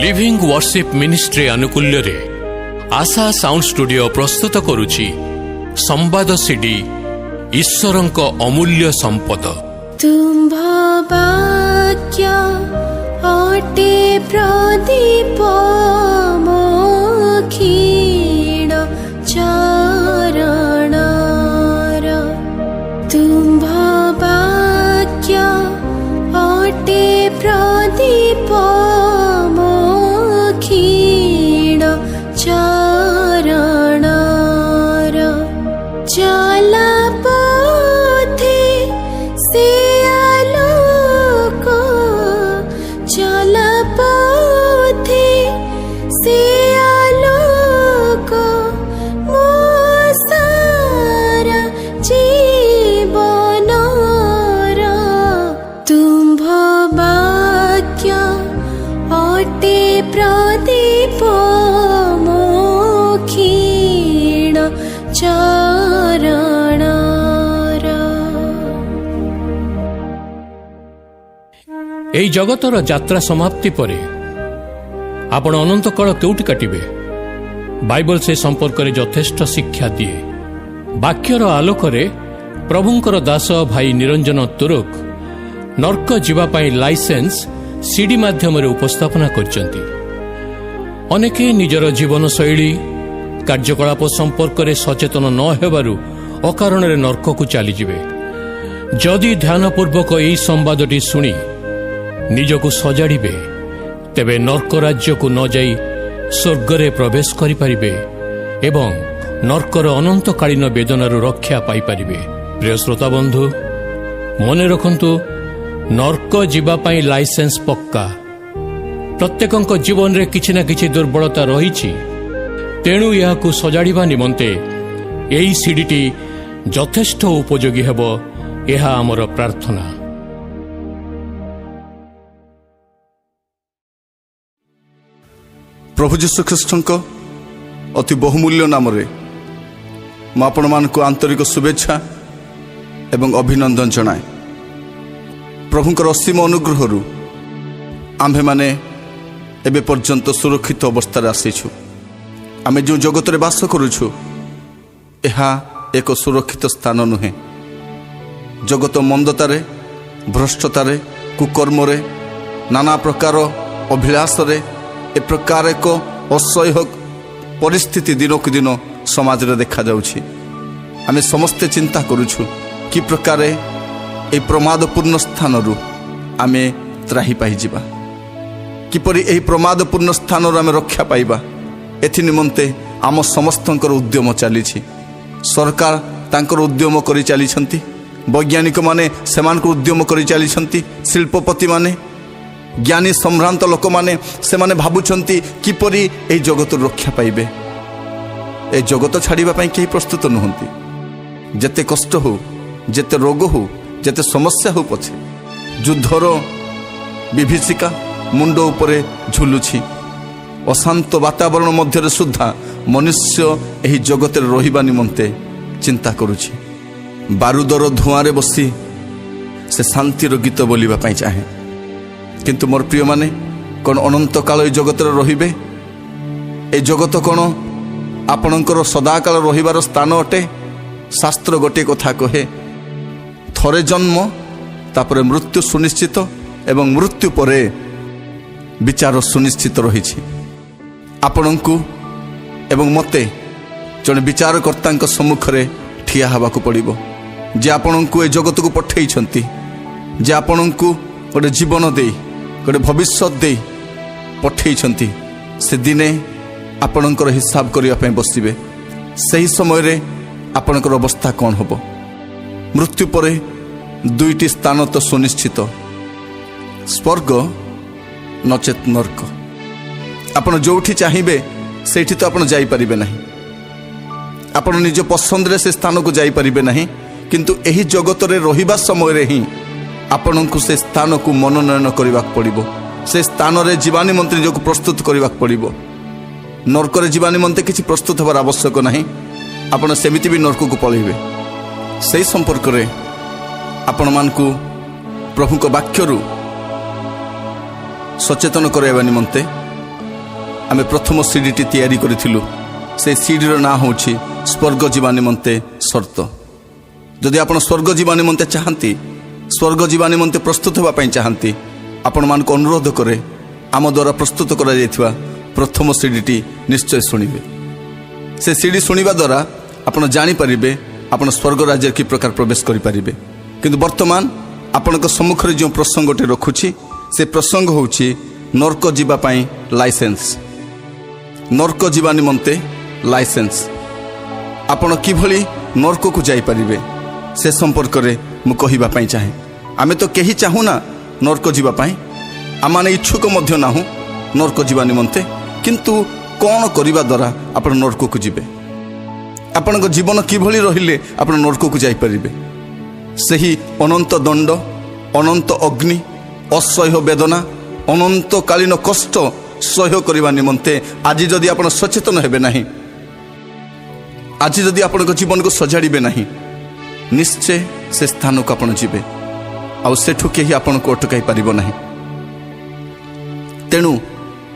Living worship ministry आनुकूल्य रे आशा sound studio प्रस्तुत करुछि संवाद सीडी ईश्वरंक अमूल्य संपद। तुम्भ वाक्य अटे प्रदीप मोक्षीण चरणर। तुम्भ वाक्य अटे प्रदीप मोक्षीण चरणर। चला पथे से आलोक, चला पथे से आलोक मो सारा जीवनर। तुम्भ वाक्य अटे प्रदीप मोक्षीण चरणर। এই জগতর যাত্রা সমাপ্তি পরে আপন অনন্তকাল কেউটি কাটিবে। বাইবেল সে সম্পর্কে যথেষ্ট শিক্ষা দিয়ে। বাক্যর আলোকরে প্রভুঙ্কর দাস ভাই নিরঞ্জন তুরক নর্ক যাওয়া লাইসেন্স সিডি মাধ্যমে উপস্থাপনা করছেন। অনেকে নিজের জীবনশৈলী কার্যকলাপ সম্পর্কে সচেতন ন হেবারু অকারণে নর্ককু চালিଯିବେ। যদি ধ্যানপূর্বক এই সম্বাদটি শুনি নিজକୁ ସଜାଡ଼ିବେ ତେବେ ନର୍କ ରାଜ୍ୟକୁ ନ ଯାଇ ସ୍ୱର୍ଗରେ ପ୍ରବେଶ କରିପାରିବେ ଏବଂ ନର୍କର ଅନନ୍ତକାଳୀନ ବେଦନାରୁ ରକ୍ଷା ପାଇପାରିବେ। ପ୍ରିୟ ଶ୍ରୋତାବନ୍ଧୁ, ମନେ ରଖନ୍ତୁ, ନର୍କ ଯିବା ପାଇଁ ଲାଇସେନ୍ସ ପକ୍କା। ପ୍ରତ୍ୟେକଙ୍କ ଜୀବନରେ କିଛି ନା କିଛି ଦୁର୍ବଳତା ରହିଛି, ତେଣୁ ଏହାକୁ ସଜାଡ଼ିବା ନିମନ୍ତେ ଏହି ସିଡିଟି ଯଥେଷ୍ଟ ଉପଯୋଗୀ ହେବ, ଏହା ଆମର ପ୍ରାର୍ଥନା। प्रभु जीशु ख्रीष्टଙ୍କ अति बहुमूल्य नाम रे मैं आपण मानक आंतरिक शुभेच्छा एवं अभिनंदन जनाए। प्रभुंकर असीम अनुग्रह आम्भे माने एबे पर्यंत सुरक्षित अवस्था आसीछु। आमे जो जगत रे वास करूछु एहा एक सुरक्षित स्थान नुहे। जगत मंदतारे, भ्रष्टतारे, कुकर्मरे, नाना प्रकार अभिलाष रे ए प्रकार एक असह्य परिस्थिति दिनक दिन समाज रे देखा जाउछि। आमे समस्ते चिंता करूछु कि प्रकार ए प्रमादपूर्ण स्थान रु आमे त्राही पाई जिबा, किपरि एही प्रमादपूर्ण स्थान रु आमे रक्षा पाइबा। एथि निमंते आम समस्तंकर उद्यम चलीछि। सरकार तांकर उद्यम करि चलीछंती, वैज्ञानिक माने सेमानकर उद्यम करि चलीछंती, शिल्पपति माने, ज्ञानी सम्भ्रांत लोक माने से माने भाबुछंती किपरि एही जगत रक्षा पाइबे। ए जगत छाड़िबा पई केही प्रस्तुत नहंती। जेते कष्ट हो, जेते रोग हो, जेते समस्या हो पछे, युद्धर विभीषिका मुंड उपरे झुलुछि। अशांत वातावरण मध्य सुधा मनुष्य एही जगत रहिबा निमंते चिंता करुछि। बारूदर धुआं रे बसी से शांतिर गीत बोलिबा पई चाहे, किंतु मोर प्रिय माने कौन अनंत काल ए जगत रहिबे? ए जगत कौन आपणकर सदाकाल रहिबार स्थान अटे? शास्त्र गोटे कथा कहे, थरे जन्म तापरे मृत्यु सुनिश्चित एवं मृत्यु परे विचार सुनिश्चित रहिछि। आपणଙ୍କୁ एवं मते जने विचारकर्तांक सम्मुख रे ठिया हबाकू पड़िबो, जे आपणଙ୍କୁ ए जगत को पठेइछंती, जे आपणଙ୍କୁ गोटे जीवन दे, गोटे भविष्य दे पठेइछंती। से दिने आपणकर हिसाब करिया पई बसिबे। सही समय रे आपणकर अवस्था कौन होबो? मृत्यु परे दुईटी स्थान तो सुनिश्चित, स्वर्ग नचेत नर्क। आपण जोठी चाहिए सेठी तो आपण जाई परिबे नहीं। आपण निज पसंद रे से स्थान को जाई परिबे नहीं, किंतु एही जगत रे रहिबा समय रे ही आपणଙ୍କୁ से स्थान को मनोनयन करने पड़ो। से स्थान रे जीवा निमंते निजक प्रस्तुत करने पड़ो। नर्क रे जीवा निमंते किसी प्रस्तुत होबार आवश्यक नहीं। आपण सेमिति भी नर्क को पळेबे। सही संपर्क रे आपण मानकु प्रभु को वाक्यरु सचेतन कराइबा निमंते ଆମେ ପ୍ରଥମ ସିଡ଼ିଟି ତିଆରି କରିଥିଲୁ। ସେ ସିଡ଼ିର ନାଁ ହେଉଛି ସ୍ୱର୍ଗ ଯିବା ନିମନ୍ତେ ସର୍ତ୍ତ। ଯଦି ଆପଣ ସ୍ୱର୍ଗ ଯିବା ନିମନ୍ତେ ଚାହାନ୍ତି, ସ୍ୱର୍ଗ ଯିବା ନିମନ୍ତେ ପ୍ରସ୍ତୁତ ହେବା ପାଇଁ ଚାହାନ୍ତି, ଆପଣମାନଙ୍କୁ ଅନୁରୋଧ କରେ ଆମ ଦ୍ୱାରା ପ୍ରସ୍ତୁତ କରାଯାଇଥିବା ପ୍ରଥମ ସିଡ଼ିଟି ନିଶ୍ଚୟ ଶୁଣିବେ। ସେ ସିଡ଼ି ଶୁଣିବା ଦ୍ୱାରା ଆପଣ ଜାଣିପାରିବେ ଆପଣ ସ୍ୱର୍ଗ ରାଜ୍ୟରେ କି ପ୍ରକାର ପ୍ରବେଶ କରିପାରିବେ। କିନ୍ତୁ ବର୍ତ୍ତମାନ ଆପଣଙ୍କ ସମ୍ମୁଖରେ ଯେଉଁ ପ୍ରସଙ୍ଗଟି ରଖୁଛି, ସେ ପ୍ରସଙ୍ଗ ହେଉଛି ନର୍କ ଯିବା ପାଇଁ ଲାଇସେନ୍ସ। ନର୍କ ଯିବା ନିମନ୍ତେ ଲାଇସେନ୍ସ। ଆପଣ କିଭଳି ନର୍କକୁ ଯାଇପାରିବେ ସେ ସମ୍ପର୍କରେ ମୁଁ କହିବା ପାଇଁ ଚାହେଁ। ଆମେ ତ କେହି ଚାହୁଁନା ନର୍କ ଯିବା ପାଇଁ, ଆମମାନେ ଇଚ୍ଛୁକ ମଧ୍ୟ ନାହୁଁ ନର୍କ ଯିବା ନିମନ୍ତେ। କିନ୍ତୁ କ'ଣ କରିବା ଦ୍ୱାରା ଆପଣ ନର୍କକୁ ଯିବେ? ଆପଣଙ୍କ ଜୀବନ କିଭଳି ରହିଲେ ଆପଣ ନର୍କକୁ ଯାଇପାରିବେ? ସେହି ଅନନ୍ତ ଦଣ୍ଡ, ଅନନ୍ତ ଅଗ୍ନି, ଅସହ୍ୟ ବେଦନା, ଅନନ୍ତକାଳୀନ କଷ୍ଟ ସହ୍ୟ କରିବା ନିମନ୍ତେ ଆଜି ଯଦି ଆପଣ ସଚେତନ ହେବେ ନାହିଁ, ଆଜି ଯଦି ଆପଣଙ୍କ ଜୀବନକୁ ସଜାଡ଼ିବେ ନାହିଁ, ନିଶ୍ଚୟ ସେ ସ୍ଥାନକୁ ଆପଣ ଯିବେ, ଆଉ ସେଠୁ କେହି ଆପଣଙ୍କୁ ଅଟକାଇ ପାରିବ ନାହିଁ। ତେଣୁ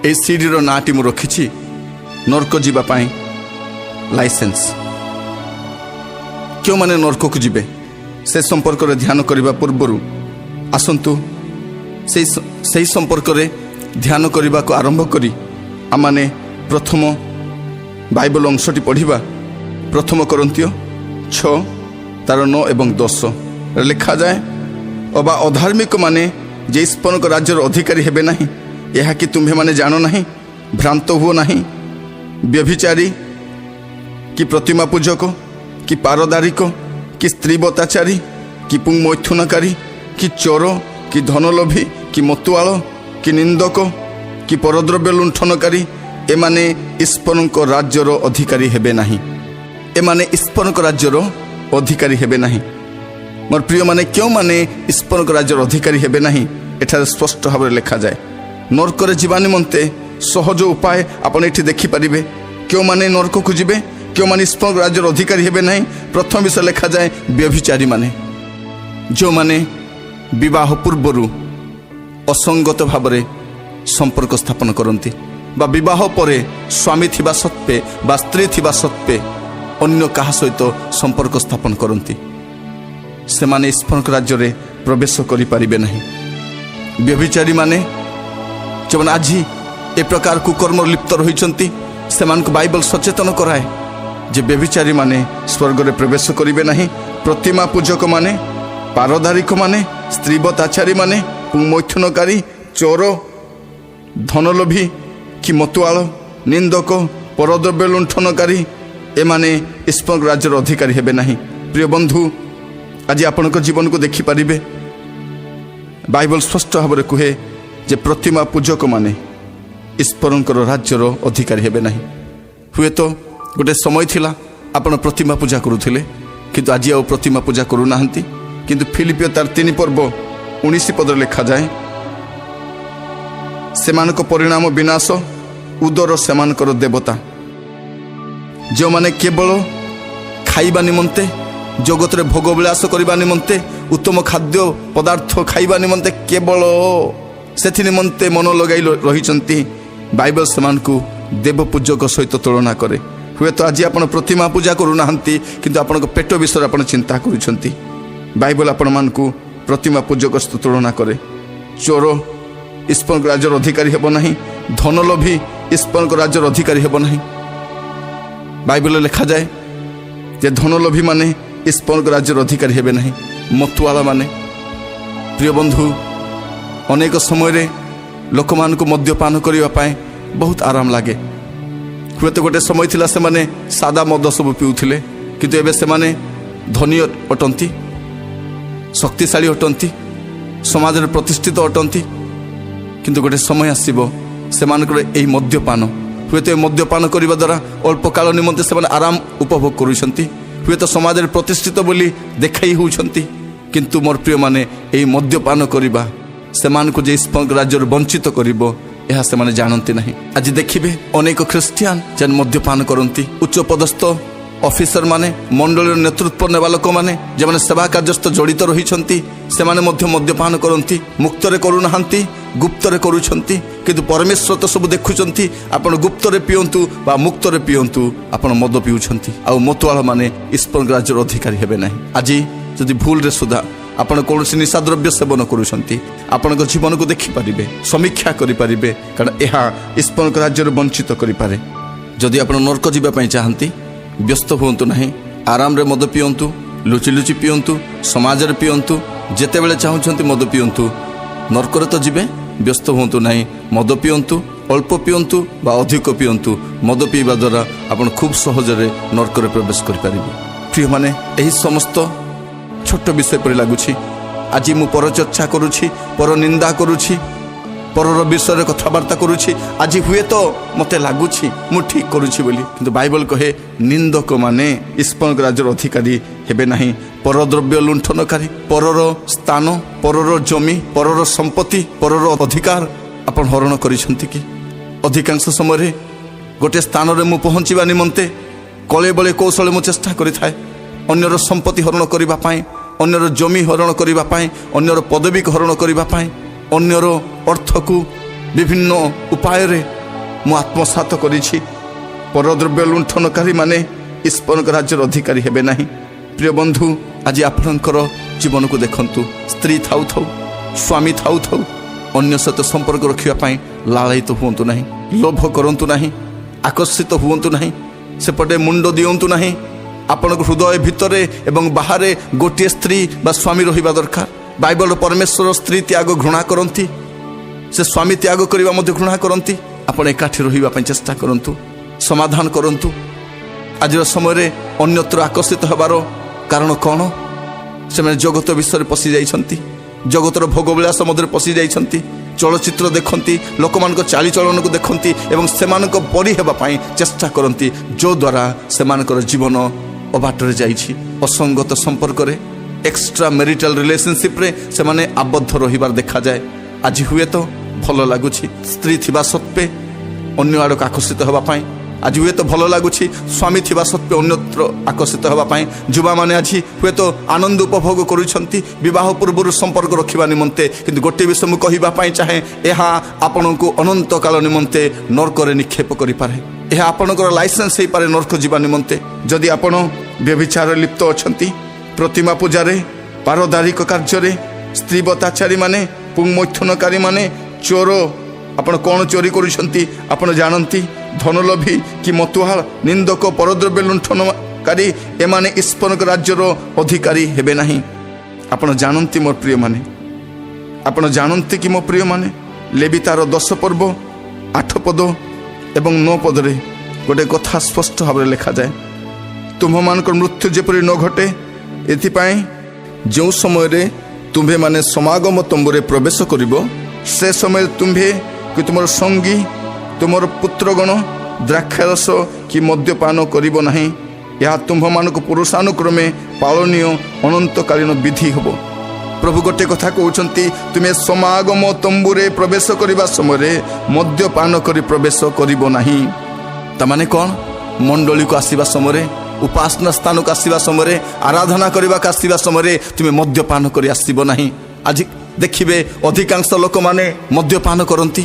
ଏହି ସିଡ଼ିର ନାଁଟି ମୁଁ ରଖିଛି ନର୍କ ଯିବା ପାଇଁ ଲାଇସେନ୍ସ। କେଉଁମାନେ ନର୍କକୁ ଯିବେ ସେ ସମ୍ପର୍କରେ ଧ୍ୟାନ କରିବା ପୂର୍ବରୁ ଆସନ୍ତୁ ସେହି ସମ୍ପର୍କରେ ଧ୍ୟାନ କରିବାକୁ ଆରମ୍ଭ କରି ଆମମାନେ ପ୍ରଥମ ବାଇବଲ ଅଂଶଟି ପଢ଼ିବା। ପ୍ରଥମ କରନ୍ତୀୟ 6 ତାର 9 ଏବଂ 10 ଲେଖାଯାଏ, ଅବା ଅଧାର୍ମିକମାନେ ଯେ ଈଶ୍ୱରଙ୍କ ରାଜ୍ୟର ଅଧିକାରୀ ହେବେ ନାହିଁ, ଏହା କି ତୁମ୍ଭେମାନେ ଜାଣ ନାହିଁ? ଭ୍ରାନ୍ତ ହୁଅ ନାହିଁ। ବ୍ୟଭିଚାରୀ କି ପ୍ରତିମା ପୂଜକ କି ପାରଦାରିକ କି ସ୍ତ୍ରୀବତାଚାରୀ କି ପୁଂମୈଥୁନକାରୀ କି ଚୋର କି ଧନଲୋଭୀ କି ମତୁଆଳ କି ନିନ୍ଦକ କି ପରଦ୍ରବ୍ୟ ଲୁଣ୍ଠନକାରୀ ଏମାନେ ଈଶ୍ୱରଙ୍କ ରାଜ୍ୟର ଅଧିକାରୀ ହେବେ ନାହିଁ। ଏମାନେ ଈଶ୍ୱରଙ୍କ ରାଜ୍ୟର ଅଧିକାରୀ ହେବେ ନାହିଁ। ମୋର ପ୍ରିୟମାନେ, କେଉଁମାନେ ଈଶ୍ୱରଙ୍କ ରାଜ୍ୟର ଅଧିକାରୀ ହେବେ ନାହିଁ ଏଠାରେ ସ୍ପଷ୍ଟ ଭାବରେ ଲେଖାଯାଏ। ନର୍କରେ ଯିବା ନିମନ୍ତେ ସହଜ ଉପାୟ ଆପଣ ଏଠି ଦେଖିପାରିବେ। କେଉଁମାନେ ନର୍କକୁ ଯିବେ, କେଉଁମାନେ ଈଶ୍ୱରଙ୍କ ରାଜ୍ୟର ଅଧିକାରୀ ହେବେ ନାହିଁ? ପ୍ରଥମ ବିଷୟ ଲେଖାଯାଏ ବ୍ୟଭିଚାରୀମାନେ, ଯେଉଁମାନେ ବିବାହ ପୂର୍ବରୁ ଅସଙ୍ଗତ ଭାବରେ ସମ୍ପର୍କ ସ୍ଥାପନ କରନ୍ତି, ବା ବିବାହ ପରେ ସ୍ୱାମୀ ଥିବା ସତ୍ତ୍ୱେ ବା ସ୍ତ୍ରୀ ଥିବା ସତ୍ତ୍ୱେ ଅନ୍ୟ କାହା ସହିତ ସମ୍ପର୍କ ସ୍ଥାପନ କରନ୍ତି, ସେମାନେ ଈଶ୍ୱରଙ୍କ ରାଜ୍ୟରେ ପ୍ରବେଶ କରିପାରିବେ ନାହିଁ। ବ୍ୟଭିଚାରୀମାନେ ଯେଉଁମାନେ ଆଜି ଏ ପ୍ରକାର କୁକର୍ମରେ ଲିପ୍ତ ରହିଛନ୍ତି, ସେମାନଙ୍କୁ ବାଇବଲ ସଚେତନ କରାଏ ଯେ ବ୍ୟଭିଚାରୀମାନେ ସ୍ୱର୍ଗରେ ପ୍ରବେଶ କରିବେ ନାହିଁ। ପ୍ରତିମା ପୂଜକମାନେ, ପାରଦାରିକମାନେ, ସ୍ତ୍ରୀବତାଚାରୀମାନେ, ପୁଂମୈଥୁନକାରୀ, ଚୋର, ଧନଲୋଭୀ କି ମତୁଆଳ, ନିନ୍ଦକ, ପରଦ୍ରବ୍ୟ ଲୁଣ୍ଠନକାରୀ ଏମାନେ ଈଶ୍ୱରଙ୍କ ରାଜ୍ୟର ଅଧିକାରୀ ହେବେ ନାହିଁ। ପ୍ରିୟ ବନ୍ଧୁ, ଆଜି ଆପଣଙ୍କ ଜୀବନକୁ ଦେଖିପାରିବେ ବାଇବଲ ସ୍ପଷ୍ଟ ଭାବରେ କୁହେ ଯେ ପ୍ରତିମା ପୂଜକମାନେ ଈଶ୍ୱରଙ୍କର ରାଜ୍ୟର ଅଧିକାରୀ ହେବେ ନାହିଁ। ହୁଏତ ଗୋଟେ ସମୟ ଥିଲା ଆପଣ ପ୍ରତିମା ପୂଜା କରୁଥିଲେ, କିନ୍ତୁ ଆଜି ଆଉ ପ୍ରତିମା ପୂଜା କରୁନାହାନ୍ତି। କିନ୍ତୁ ଫିଲିପିଓ ତାର 3 ପର୍ବ 19 ପଦରେ ଲେଖାଯାଏ, ସେମାନଙ୍କ ପରିଣାମ ବିନାଶ, ଉଦର ସେମାନଙ୍କର ଦେବତା। ଯେଉଁମାନେ କେବଳ ଖାଇବା ନିମନ୍ତେ, ଜଗତରେ ଭୋଗ ବିଳାସ କରିବା ନିମନ୍ତେ, ଉତ୍ତମ ଖାଦ୍ୟ ପଦାର୍ଥ ଖାଇବା ନିମନ୍ତେ କେବଳ ସେଥି ନିମନ୍ତେ ମନ ଲଗାଇ ରହିଛନ୍ତି, ବାଇବଲ ସେମାନଙ୍କୁ ଦେବ ପୂଜକ ସହିତ ତୁଳନା କରେ। ହୁଏତ ଆଜି ଆପଣ ପ୍ରତିମା ପୂଜା କରୁନାହାନ୍ତି, କିନ୍ତୁ ଆପଣଙ୍କ ପେଟ ବିଷୟରେ ଆପଣ ଚିନ୍ତା କରୁଛନ୍ତି। ବାଇବଲ ଆପଣମାନଙ୍କୁ ପ୍ରତିମା ପୂଜକ ସହିତ ତୁଳନା କରେ। ଚୋର ଈଶ୍ୱରଙ୍କ ରାଜ୍ୟର ଅଧିକାରୀ ହେବ ନାହିଁ। ଧନଲୋଭୀ ଈଶ୍ୱରଙ୍କ ରାଜ୍ୟର ଅଧିକାରୀ ହେବ ନାହିଁ। ବାଇବଲରେ ଲେଖାଯାଏ ଯେ ଧନଲୋଭୀମାନେ ଈଶ୍ୱରଙ୍କ ରାଜ୍ୟର ଅଧିକାରୀ ହେବେ ନାହିଁ। ମତୁଆଳମାନେ, ପ୍ରିୟ ବନ୍ଧୁ, ଅନେକ ସମୟରେ ଲୋକମାନଙ୍କୁ ମଦ୍ୟପାନ କରିବା ପାଇଁ ବହୁତ ଆରାମ ଲାଗେ। ହୁଏତ ଗୋଟେ ସମୟ ଥିଲା ସେମାନେ ସାଦା ମଦ ସବୁ ପିଉଥିଲେ, କିନ୍ତୁ ଏବେ ସେମାନେ ଧନୀ ଅଟନ୍ତି, ଶକ୍ତିଶାଳୀ ଅଟନ୍ତି, ସମାଜରେ ପ୍ରତିଷ୍ଠିତ ଅଟନ୍ତି। କିନ୍ତୁ ଗୋଟେ ସମୟ ଆସିବ ସେମାନଙ୍କର ଏହି ମଦ୍ୟପାନ, ହୁଏତ ଏ ମଦ୍ୟପାନ କରିବା ଦ୍ୱାରା ଅଳ୍ପ କାଳ ନିମନ୍ତେ ସେମାନେ ଆରାମ ଉପଭୋଗ କରୁଛନ୍ତି, ହୁଏତ ସମାଜରେ ପ୍ରତିଷ୍ଠିତ ବୋଲି ଦେଖାଇ ହେଉଛନ୍ତି। କିନ୍ତୁ ମୋର ପ୍ରିୟମାନେ, ଏହି ମଦ୍ୟପାନ କରିବା ସେମାନଙ୍କୁ ଯେ ଈଶ୍ୱରଙ୍କ ରାଜ୍ୟରୁ ବଞ୍ଚିତ କରିବ ଏହା ସେମାନେ ଜାଣନ୍ତି ନାହିଁ। ଆଜି ଦେଖିବେ ଅନେକ ଖ୍ରୀଷ୍ଟିଆନ ଯେନ୍ ମଦ୍ୟପାନ କରନ୍ତି, ଉଚ୍ଚ ପଦସ୍ଥ ଅଫିସର ମାନେ, ମଣ୍ଡଳୀର ନେତୃତ୍ୱ ନେବା ଲୋକମାନେ, ଯେଉଁମାନେ ସେବା କାର୍ଯ୍ୟସ୍ଥ ଜଡ଼ିତ ରହିଛନ୍ତି, ସେମାନେ ମଧ୍ୟ ମଦ୍ୟପାନ କରନ୍ତି। ମୁକ୍ତରେ କରୁନାହାନ୍ତି, ଗୁପ୍ତରେ କରୁଛନ୍ତି। କିନ୍ତୁ ପରମେଶ୍ୱର ତ ସବୁ ଦେଖୁଛନ୍ତି। ଆପଣ ଗୁପ୍ତରେ ପିଅନ୍ତୁ ବା ମୁକ୍ତରେ ପିଅନ୍ତୁ, ଆପଣ ମଦ ପିଉଛନ୍ତି। ଆଉ ମତୁଆଳ ମାନେ ଈଶ୍ୱରଙ୍କ ରାଜ୍ୟର ଅଧିକାରୀ ହେବେ ନାହିଁ। ଆଜି ଯଦି ଭୁଲରେ ସୁଦ୍ଧା ଆପଣ କୌଣସି ନିଶାଦ୍ରବ୍ୟ ସେବନ କରୁଛନ୍ତି, ଆପଣଙ୍କ ଜୀବନକୁ ଦେଖିପାରିବେ, ସମୀକ୍ଷା କରିପାରିବେ, କାରଣ ଏହା ଈଶ୍ୱରଙ୍କ ରାଜ୍ୟରୁ ବଞ୍ଚିତ କରିପାରେ। ଯଦି ଆପଣ ନର୍କ ଯିବା ପାଇଁ ଚାହାନ୍ତି, ବ୍ୟସ୍ତ ହୁଅନ୍ତୁ ନାହିଁ। ଆରାମରେ ମଦ ପିଅନ୍ତୁ, ଲୁଚି ଲୁଚି ପିଅନ୍ତୁ, ସମାଜରେ ପିଅନ୍ତୁ, ଯେତେବେଳେ ଚାହୁଁଛନ୍ତି ମଦ ପିଅନ୍ତୁ। ନର୍କରେ ତ ଯିବେ, ବ୍ୟସ୍ତ ହୁଅନ୍ତୁ ନାହିଁ। ମଦ ପିଅନ୍ତୁ, ଅଳ୍ପ ପିଅନ୍ତୁ ବା ଅଧିକ ପିଅନ୍ତୁ। ମଦ ପିଇବା ଦ୍ୱାରା ଆପଣ ଖୁବ୍ ସହଜରେ ନର୍କରେ ପ୍ରବେଶ କରିପାରିବେ। ପ୍ରିୟମାନେ, ଏହି ସମସ୍ତ ଛୋଟ ବିଷୟ ପରି ଲାଗୁଛି। ଆଜି ମୁଁ ପରଚର୍ଚ୍ଚା କରୁଛି, ପରନିନ୍ଦା କରୁଛି, ପରର ବିଷୟରେ କଥାବାର୍ତ୍ତା କରୁଛି। ଆଜି ହୁଏତ ମୋତେ ଲାଗୁଛି ମୁଁ ଠିକ୍ କରୁଛି ବୋଲି, କିନ୍ତୁ ବାଇବଲ କହେ ନିନ୍ଦକମାନେ ଈଶ୍ୱରଙ୍କ ରାଜ୍ୟର ଅଧିକାରୀ ହେବେ ନାହିଁ। ପରଦ୍ରବ୍ୟ ଲୁଣ୍ଠନକାରୀ, ପରର ସ୍ଥାନ, ପରର ଜମି, ପରର ସମ୍ପତ୍ତି, ପରର ଅଧିକାର ଆପଣ ହରଣ କରିଛନ୍ତି କି? ଅଧିକାଂଶ ସମୟରେ ଗୋଟିଏ ସ୍ଥାନରେ ମୁଁ ପହଞ୍ଚିବା ନିମନ୍ତେ କଳେ ବଳେ କୌଶଳେ ମୁଁ ଚେଷ୍ଟା କରିଥାଏ। ଅନ୍ୟର ସମ୍ପତ୍ତି ହରଣ କରିବା ପାଇଁ, ଅନ୍ୟର ଜମି ହରଣ କରିବା ପାଇଁ, ଅନ୍ୟର ପଦବୀକୁ ହରଣ କରିବା ପାଇଁ, ଅନ୍ୟର ଅର୍ଥକୁ ବିଭିନ୍ନ ଉପାୟରେ ମୁଁ ଆତ୍ମସାତ କରିଛି। ପରଦ୍ରବ୍ୟ ଲୁଣ୍ଠନକାରୀ ମାନେ ଈଶ୍ୱରଙ୍କ ରାଜ୍ୟର ଅଧିକାରୀ ହେବେ ନାହିଁ। ପ୍ରିୟ ବନ୍ଧୁ, ଆଜି ଆପଣଙ୍କର ଜୀବନକୁ ଦେଖନ୍ତୁ। ସ୍ତ୍ରୀ ଥାଉ ଥାଉ, ସ୍ୱାମୀ ଥାଉ ଥାଉ ଅନ୍ୟ ସହିତ ସମ୍ପର୍କ ରଖିବା ପାଇଁ ଲାଳାୟିତ ହୁଅନ୍ତୁ ନାହିଁ, ଲୋଭ କରନ୍ତୁ ନାହିଁ, ଆକର୍ଷିତ ହୁଅନ୍ତୁ ନାହିଁ, ସେପଟେ ମୁଣ୍ଡ ଦିଅନ୍ତୁ ନାହିଁ। ଆପଣଙ୍କ ହୃଦୟ ଭିତରେ ଏବଂ ବାହାରେ ଗୋଟିଏ ସ୍ତ୍ରୀ ବା ସ୍ୱାମୀ ରହିବା ଦରକାର। ବାଇବଲ ପରମେଶ୍ୱର ସ୍ତ୍ରୀ ତ୍ୟାଗ ଘୃଣା କରନ୍ତି, ସେ ସ୍ୱାମୀ ତ୍ୟାଗ କରିବା ମଧ୍ୟ ଘୃଣା କରନ୍ତି। ଆପଣ ଏକାଠି ରହିବା ପାଇଁ ଚେଷ୍ଟା କରନ୍ତୁ, ସମାଧାନ କରନ୍ତୁ। ଆଜିର ସମୟରେ ଅନ୍ୟତ୍ର ଆକର୍ଷିତ ହେବାର କାରଣ କ'ଣ? ସେମାନେ ଜଗତ ବିଷୟରେ ପଶି ଯାଇଛନ୍ତି, ଜଗତର ଭୋଗବିଳାସ ମଧ୍ୟରେ ପଶି ଯାଇଛନ୍ତି। ଚଳଚ୍ଚିତ୍ର ଦେଖନ୍ତି, ଲୋକମାନଙ୍କ ଚାଲିଚଳନକୁ ଦେଖନ୍ତି ଏବଂ ସେମାନଙ୍କ ପରି ହେବା ପାଇଁ ଚେଷ୍ଟା କରନ୍ତି, ଯଦ୍ୱାରା ସେମାନଙ୍କର ଜୀବନ ଅବାଟରେ ଯାଇଛି। ଅସଙ୍ଗତ ସମ୍ପର୍କରେ, ଏକ୍ସଟ୍ରା ମ୍ୟାରିଟାଲ ରିଲେସନସିପ୍ରେ ସେମାନେ ଆବଦ୍ଧ ରହିବାର ଦେଖାଯାଏ। ଆଜି ହୁଏତ ଭଲ ଲାଗୁଛି ସ୍ତ୍ରୀ ଥିବା ସତ୍ତ୍ୱେ ଅନ୍ୟ ଆଡ଼କୁ ଆକର୍ଷିତ ହେବା ପାଇଁ। ଆଜି ହୁଏତ ଭଲ ଲାଗୁଛି ସ୍ୱାମୀ ଥିବା ସତ୍ତ୍ୱେ ଅନ୍ୟତ୍ର ଆକର୍ଷିତ ହେବା ପାଇଁ। ଯୁବାମାନେ ଆଜି ହୁଏତ ଆନନ୍ଦ ଉପଭୋଗ କରୁଛନ୍ତି ବିବାହ ପୂର୍ବରୁ ସମ୍ପର୍କ ରଖିବା ନିମନ୍ତେ। କିନ୍ତୁ ଗୋଟିଏ ବିଷୟ ମୁଁ କହିବା ପାଇଁ ଚାହେଁ, ଏହା ଆପଣଙ୍କୁ ଅନନ୍ତ କାଳ ନିମନ୍ତେ ନର୍କରେ ନିକ୍ଷେପ କରିପାରେ। ଏହା ଆପଣଙ୍କର ଲାଇସେନ୍ସ ହେଇପାରେ ନର୍କ ଯିବା ନିମନ୍ତେ। ଯଦି ଆପଣ ବ୍ୟଭିଚାରରେ ଲିପ୍ତ ଅଛନ୍ତି, ପ୍ରତିମା ପୂଜାରେ, ପାରଦାରିକ କାର୍ଯ୍ୟରେ, ସ୍ତ୍ରୀବତାଚାରୀ ମାନେ, ପୁଂମୈଥୁନକାରୀ ମାନେ, ଚୋର, ଆପଣ କ'ଣ ଚୋରି କରୁଛନ୍ତି ଆପଣ ଜାଣନ୍ତି? ଧନଲୋଭୀ କି ମତୁଆଳ, ନିନ୍ଦକ, ପରଦ୍ରବ୍ୟ ଲୁଣ୍ଠନକାରୀ, ଏମାନେ ଈଶ୍ୱରଙ୍କ ରାଜ୍ୟର ଅଧିକାରୀ ହେବେ ନାହିଁ। ଆପଣ ଜାଣନ୍ତି ମୋ ପ୍ରିୟମାନେ, ଆପଣ ଜାଣନ୍ତି କି ମୋ ପ୍ରିୟମାନେ, ଲେବି ତାର 10 ପର୍ବ 8 ପଦ ଏବଂ 9 ପଦରେ ଗୋଟେ କଥା ସ୍ପଷ୍ଟ ଭାବରେ ଲେଖାଯାଏ, ତୁମ୍ଭମାନଙ୍କର ମୃତ୍ୟୁ ଯେପରି ନ ଘଟେ ଏଥିପାଇଁ ଯେଉଁ ସମୟରେ ତୁମ୍ଭେମାନେ ସମାଗମ ତମ୍ବୁରେ ପ୍ରବେଶ କରିବ, ସେ ସମୟରେ ତୁମ୍ଭେ କି ତୁମର ସଙ୍ଗୀ, ତୁମର ପୁତ୍ରଗଣ ଦ୍ରାକ୍ଷାରସ କି ମଦ୍ୟପାନ କରିବ ନାହିଁ। ଏହା ତୁମ୍ଭମାନଙ୍କୁ ପୁରୁଷାନୁକ୍ରମେ ପାଳନୀୟ ଅନନ୍ତକାଳୀନ ବିଧି ହେବ। ପ୍ରଭୁ ଗୋଟେ କଥା କହୁଛନ୍ତି, ତୁମେ ସମାଗମ ତମ୍ବୁରେ ପ୍ରବେଶ କରିବା ସମୟରେ ମଦ୍ୟପାନ କରି ପ୍ରବେଶ କରିବ ନାହିଁ। ତାମାନେ କ'ଣ? ମଣ୍ଡଳୀକୁ ଆସିବା ସମୟରେ, ଉପାସନା ସ୍ଥାନକୁ ଆସିବା ସମୟରେ, ଆରାଧନା କରିବାକୁ ଆସିବା ସମୟରେ ତୁମେ ମଦ୍ୟପାନ କରି ଆସିବ ନାହିଁ। ଆଜି ଦେଖିବେ ଅଧିକାଂଶ ଲୋକମାନେ ମଦ୍ୟପାନ କରନ୍ତି,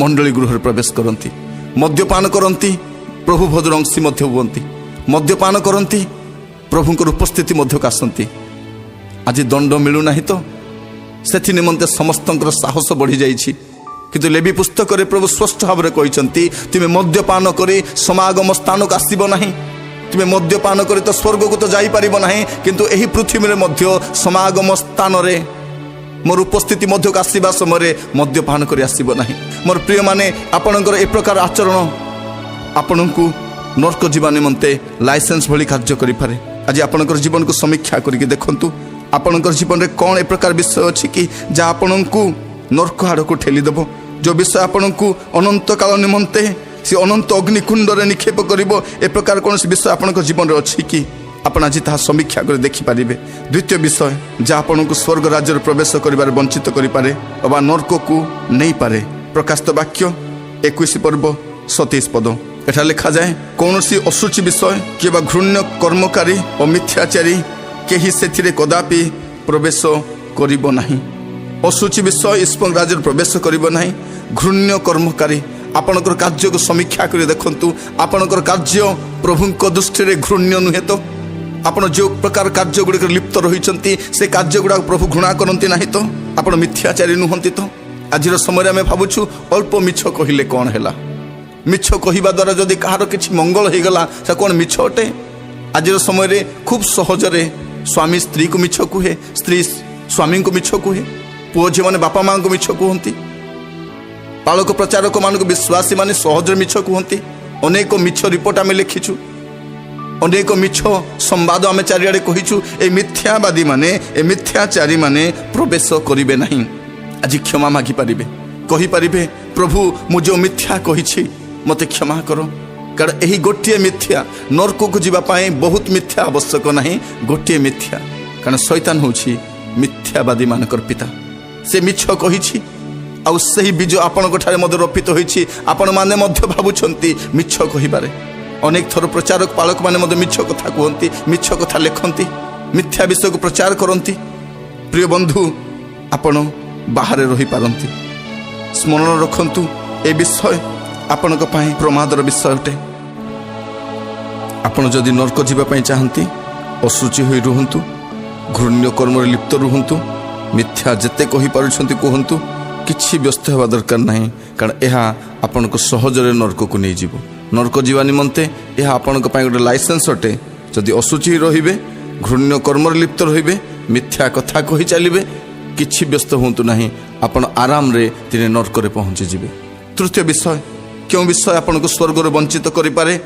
ମଣ୍ଡଳୀ ଗୃହରେ ପ୍ରବେଶ କରନ୍ତି, ମଦ୍ୟପାନ କରନ୍ତି, ପ୍ରଭୁ ଭଦ୍ର ଅଂଶୀ ମଧ୍ୟ ହୁଅନ୍ତି, ମଦ୍ୟପାନ କରନ୍ତି, ପ୍ରଭୁଙ୍କର ଉପସ୍ଥିତି ମଧ୍ୟକୁ ଆସନ୍ତି। ଆଜି ଦଣ୍ଡ ମିଳୁନାହିଁ ତ ସେଥି ନିମନ୍ତେ ସମସ୍ତଙ୍କର ସାହସ ବଢ଼ିଯାଇଛି। କିନ୍ତୁ ଲେବି ପୁସ୍ତକରେ ପ୍ରଭୁ ସ୍ପଷ୍ଟ ଭାବରେ କହିଛନ୍ତି, ତୁମେ ମଦ୍ୟପାନ କରି ସମାଗମ ସ୍ଥାନକୁ ଆସିବ ନାହିଁ। ତୁମେ ମଦ୍ୟପାନ କରି ତ ସ୍ୱର୍ଗକୁ ତ ଯାଇପାରିବ ନାହିଁ, କିନ୍ତୁ ଏହି ପୃଥିବୀରେ ମଧ୍ୟ ସମାଗମ ସ୍ଥାନରେ ମୋର ଉପସ୍ଥିତି ମଧ୍ୟକୁ ଆସିବା ସମୟରେ ମଦ୍ୟପାନ କରି ଆସିବ ନାହିଁ। ମୋର ପ୍ରିୟମାନେ, ଆପଣଙ୍କର ଏ ପ୍ରକାର ଆଚରଣ ଆପଣଙ୍କୁ ନର୍କ ଯିବା ନିମନ୍ତେ ଲାଇସେନ୍ସ ଭଳି କାର୍ଯ୍ୟ କରିପାରେ। ଆଜି ଆପଣଙ୍କର ଜୀବନକୁ ସମୀକ୍ଷା କରିକି ଦେଖନ୍ତୁ, ଆପଣଙ୍କର ଜୀବନରେ କ'ଣ ଏ ପ୍ରକାର ବିଷୟ ଅଛି କି ଯାହା ଆପଣଙ୍କୁ ନର୍କ ଆଡ଼କୁ ଠେଲିଦେବ, ଯେଉଁ ବିଷୟ ଆପଣଙ୍କୁ ଅନନ୍ତ କାଳ ନିମନ୍ତେ ସେ ଅନନ୍ତ ଅଗ୍ନିକୁଣ୍ଡରେ ନିକ୍ଷେପ କରିବ। ଏ ପ୍ରକାର କୌଣସି ବିଷୟ ଆପଣଙ୍କ ଜୀବନରେ ଅଛି କି? ଆପଣ ଆଜି ତାହା ସମୀକ୍ଷା କରି ଦେଖିପାରିବେ। ଦ୍ୱିତୀୟ ବିଷୟ ଯାହା ଆପଣଙ୍କୁ ସ୍ୱର୍ଗ ରାଜ୍ୟରେ ପ୍ରବେଶ କରିବାରେ ବଞ୍ଚିତ କରିପାରେ ଅବା ନର୍କକୁ ନେଇପାରେ, ପ୍ରକାଶିତ ବାକ୍ୟ 21 ପର୍ବ 27 ପଦ। एठा लिखा जाए कौन सी अशुचि विषय कि घृण्य कर्मकारी और मिथ्याचारी केही सेथिरे कदापि प्रवेश करिब नाही। अशुचि विषय ईश्वर राज्य प्रवेश करिब नाही। घृण्य कर्मकारी आपणकर कार्य को समीक्षा कर देखंतु आपणकर कार्य प्रभुଙ୍କ दृष्टि घृण्य नुहे तो आपण जो प्रकार कार्य गुड़िक लिप्त रही से कार्य गुड़ा प्रभु घृणा करती ना तो आप मिथ्याचारी नुहति तो आज समय आम भावुँ अल्प मिछ कहले कौन है मिछ कहवा द्वारा जदि कहार किसी मंगल हो गला से कौन मिछ अटे। आज समय खूब सहजरे स्वामी स्त्री को मिछ कहे स्त्री स्वामी को मिछ कहे पुओ झी मैंने बापा माँ को मिछ कहती पालक प्रचारक मान विश्वासी माने सहजरे मिछ कहती। अनेक मिछ रिपोर्ट आम लिखिचु अनेक मिछ संवाद आम चारिआडे कहिचु ए मिथ्यावादी माने ए मिथ्याचारी माने प्रवेश करिवे नहीं। आज क्षमा मागी पारिबे कहि पारिबे प्रभु मु जो मिथ्या कहिछि मते क्षमा करो कारण यही गोटे मिथ्या नरक को जीवाई बहुत मिथ्या आवश्यक नहीं गोटे मिथ्या कारण शैतान होछि मिथ्यावादी मानकर पिता से मिछ कहिछि आउ सही बीज आपण ठारे मध्य रोपित होइछि आपण माने मध्य भाबुछंती मिछ कहिबारे अनेक थर प्रचारक पालक माने मध्य मिछ कथा कहती मिछ कथा लिखती मिथ्या विषय को प्रचार करती। प्रिय बंधु आपण बाहर रही पारंती स्मरण रखंतु ए विषय आपण प्रमादर विषय अटे। आपण जदि नरक जीवाई चाहती अशुचि होई रुहंतु घृण्य कर्म लिप्त रुहंतु मिथ्या जेते कहि पारुछंती कहंतु किछि व्यस्त हेबा दरकार नहीं कारण यह आपण को सहजरे नरक को नहीं जीवो। नरक जीवा निमंते यह आपण गोटे लाइसेंस अटे जदि अशुचि रहिबे घृण्य कर्म लिप्त रहिबे मिथ्या कथा कहि चलिबे किछि व्यस्त होंतु नहीं आपण आराम रे तिने नरक रे पहुंची जिबे। तृतीय विषय क्यों विषय आपण को स्वर्ग रे वंचित करि पारे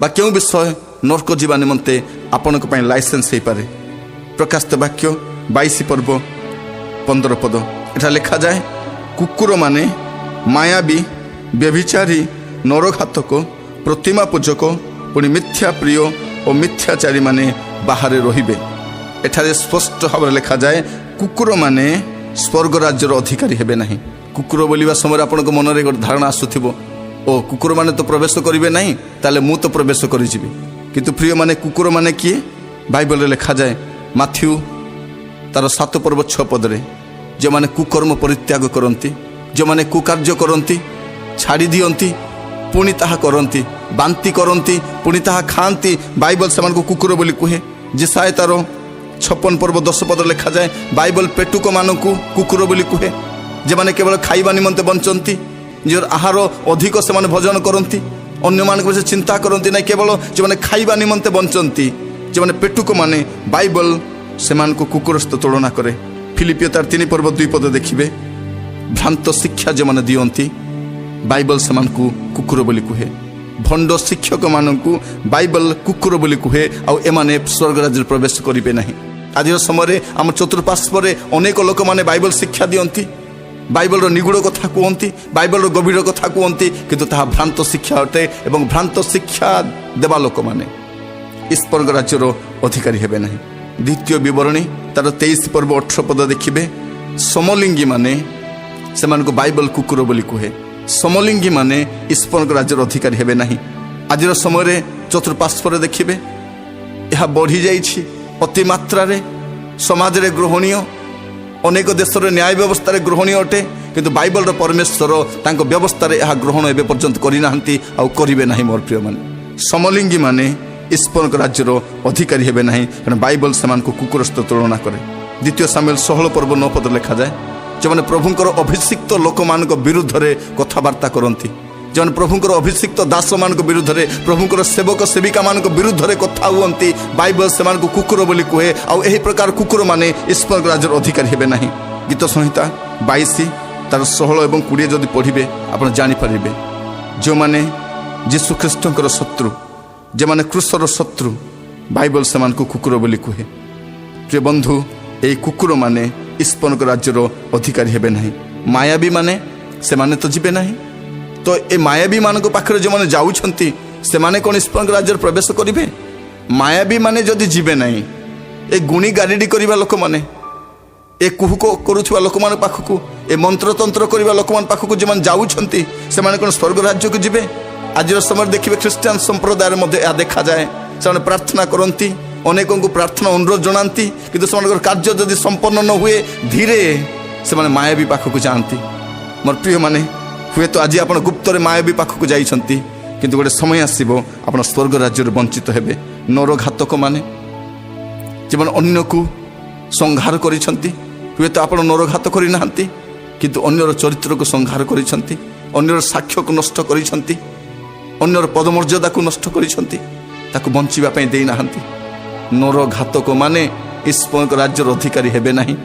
बा क्यों विषय नरक जीवा निमंते आपण को लाइसेंस हे पारे। प्रकाशित वाक्य 22 पर्व 15 पद एटा लिखा जाए कुकुर माने मायावी व्यभिचारी नरघातक प्रतिमा पूजक पुणी मिथ्या प्रिय और मिथ्याचारी माने बाहर रहिबे। एठारे स्पष्ट भाव लिखा जाए कुकुर माने स्वर्ग राज्यर अधिकारी हेबे नहीं। कुकुर बोलिबा समय आपन मन में गोटे धारणा आसुथिबो ओ कुकुर माने तो प्रवेश करिवे नहीं ताले मु तो प्रवेश करि जिबि किंतु प्रिय माने कुकुर माने किए बाइबल रे लिखा जाए माथ्यू तार 7 पर्व 6 पदरे जो माने कुकर्म परित्याग करती जो माने कुकार्य करती छाड़ी दियंती पुणी ताहा करती बांती करती पुणी ताहा खाती बाइबल से कुकुर बोली कहे। जिसाए तार 56 पर्व 10 पद लिखा जाए बाइबल पेटुक मान कुकुर बोली कहे जे माने केवल खाइबा निमंते बंचती निजर आहार अधिक से भोजन करती अन्य मान चिंता करती ना केवल जो मैंने खाइबा निमंते बंचती जो मैंने पेटुक माने बाइबल से कुकुर सहित तुलना करे। फिलिपियो तार 3 पर्व 2 पद देखिए भ्रांत शिक्षा जो मैंने दियंती बाइबल से कुकुर बोली कहे। भंड शिक्षक मानू बाइबल कुकुर बोली कहे आउ एमाने स्वर्ग राज्य प्रवेश करेंगे नहीं। आज समय आम चतुर्पार्श्व अनेक लोक मैंने बाइबल शिक्षा दियंती बाइबल निगूढ़ कथा कहती बाइबल गभीर कथा कहती किंतु ताहा भ्रांत शिक्षा अटे एवं भ्रांत शिक्षा देवा लोक मैंने स्वर्ग राज्यर अधिकारी हेबे नहीं। द्वितीय विवरणी तार 23 पर्व 18 पद देखिए समलिंगी माने से बाइबल कुकुर बोली कहे। समलिंगी माने स्वर्ग राज्यर अधिकारी हेबे नहीं। आज समय चतुर्पार्श्व देखिए यह बढ़ी जाइछि अति मात्रा रे समाज रे ग्रहणीय अनेक देश न्याय व्यवस्था ग्रहणीय अटे किंतु बाइबल परमेश्वर तांको व्यवस्था यह ग्रहण एबे पर्यंत करना आउ करिवे नहीं। मोर प्रिय माने समलिंगी माने स्वर्ग राज्यर अधिकारी हेबे नहीं कारण बाइबल से कुकुर सहित तुलना करे। द्वितीय सामुएल 16 पर्व 9 पद लिखा जाए जो मैंने प्रभुंकर अभिषिक्त लोक मान विरुद्ध रे कथबार्ता करती जो प्रभुंकर अभिषिक्त दास मान विरुद्ध रे प्रभुंकर सेवक सेविका मान विरुद्ध रे कथा हुअंती बाइबल से कुकुर बोली कहे आउ एही प्रकार कुकुर माने स्वर्ग राज्यर अधिकारी हेबे नहीं। गीत संहिता 22 तार 16 एवं 20 जदि पढ़िबे आपण जानि परिबे जो माने यीशु ख्रीष्टंकर शत्रु जे माने क्रूसर शत्रु बाइबल से कुकुर बोली कहे। प्रिय बंधु ए कुकुर माने स्वर्ग राज्यर अधिकारी हेबे नहीं। मायावी माने से माने तो जीवे नहीं तो ए मायावी मान पाखरे जो माने जाउछंती से माने कोन स्वर्ग राज्यर प्रवेश करिवे। मायावी माने जदि जीवे नहीं ए गुणी गारिडी करिबा लोक माने ए कुहुक करुवा लोक मान पाखकु ए मंत्र तंत्र करिबा लोक मान पाखकु जे मान जाउछंती से माने कोन स्वर्ग राज्य को जीवे आज समय देखिए ख्रीष्टियान संप्रदाय मध्य यह देखा जाए से प्रार्थना करती अनेक को प्रार्थना अनुरोध जनाती कि कार्य जदि संपन्न न हुए धीरे से मायावी पाखक जाती। मोर प्रिय माने हुए तो आज आप गुप्तर मायावी पाखक जाइछंती किंतु गोटे समय आसो आप स्वर्ग राज्य वंचित हेबे। नरघातक माने जीवन अन्य को संहार करिछंती हुए तो आप नरघात करना किंतु अन्यर चरित्र को संहार करिछंती, अन्यर साक्ष्य को नष्ट करिछंती, अन्यर पदमर्यादा को नष्ट करिछंती, ताकू बंचिबा पई देई नाहंती। नरघातक माने ईश्वर राज्यर अधिकारी हेबे नाही।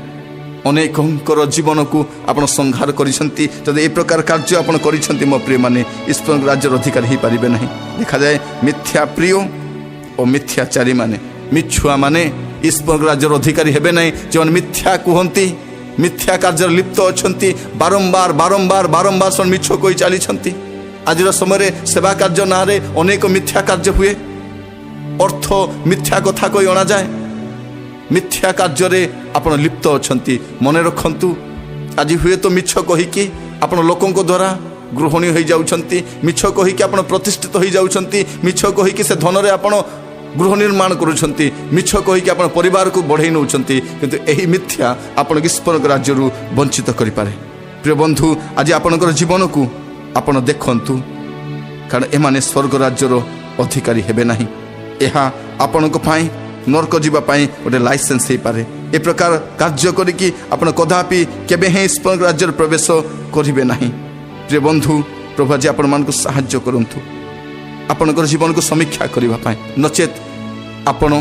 अनेकंकर जीवन को आपण संहार करिछंती जदि ए प्रकार कार्य आपण करिछंती मो प्रिय माने ईश्वर राज्यर अधिकारी ही पारिबे नाही। देखा जाए मिथ्या प्रिय और मिथ्याचारी माने मिछुआ माने ईश्वर राज्यर अधिकारी हेबे नाही। जो मिथ्या कहती मिथ्या कार्य लिप्त अछंती बारंबार बारंबार बारंबार सन मिछ कहि चलीछंती। आज समय सेवा कार्य ना रे अनेक मिथ्या कार्य हुए, अर्थ मिथ्या कथा कहि अणा जाए, मिथ्या कार्य रे आपण लिप्त अछंती। मने रखंतु आज हुए तो मिछ कहिकी आपण लोकंक द्वारा गृहणी हो जाउछंती, मिछ कहिकी आपण प्रतिष्ठित हो जाउछंती, मिछ कहिकी से धन रे आपण गृह निर्माण करुछंती, मिछ कहिकी आपण परिवार को बढ़ाई नउछंती किंतु एही मिथ्या आपण ईश्वर राज्य रु वंचित करि पारे। प्रिय बंधु आज आपणकर जीवन को आपण देखंतु कारण एमाने स्वर्ग राज्यर अधिकारी हेबे नाही। एहा आपणक पई नरक जीवा पई गोटे लाइसेंस हे पारे। ए प्रकार कार्य करिकी आपण कदापि केबे हे ईश्वर राज्यर प्रवेश करिवे नाही। प्रिय बंधु प्रभु आज आपण मान को सहाय्य करंतु आपणकर जीवन को समीक्षा करबा पई, नचेत आपण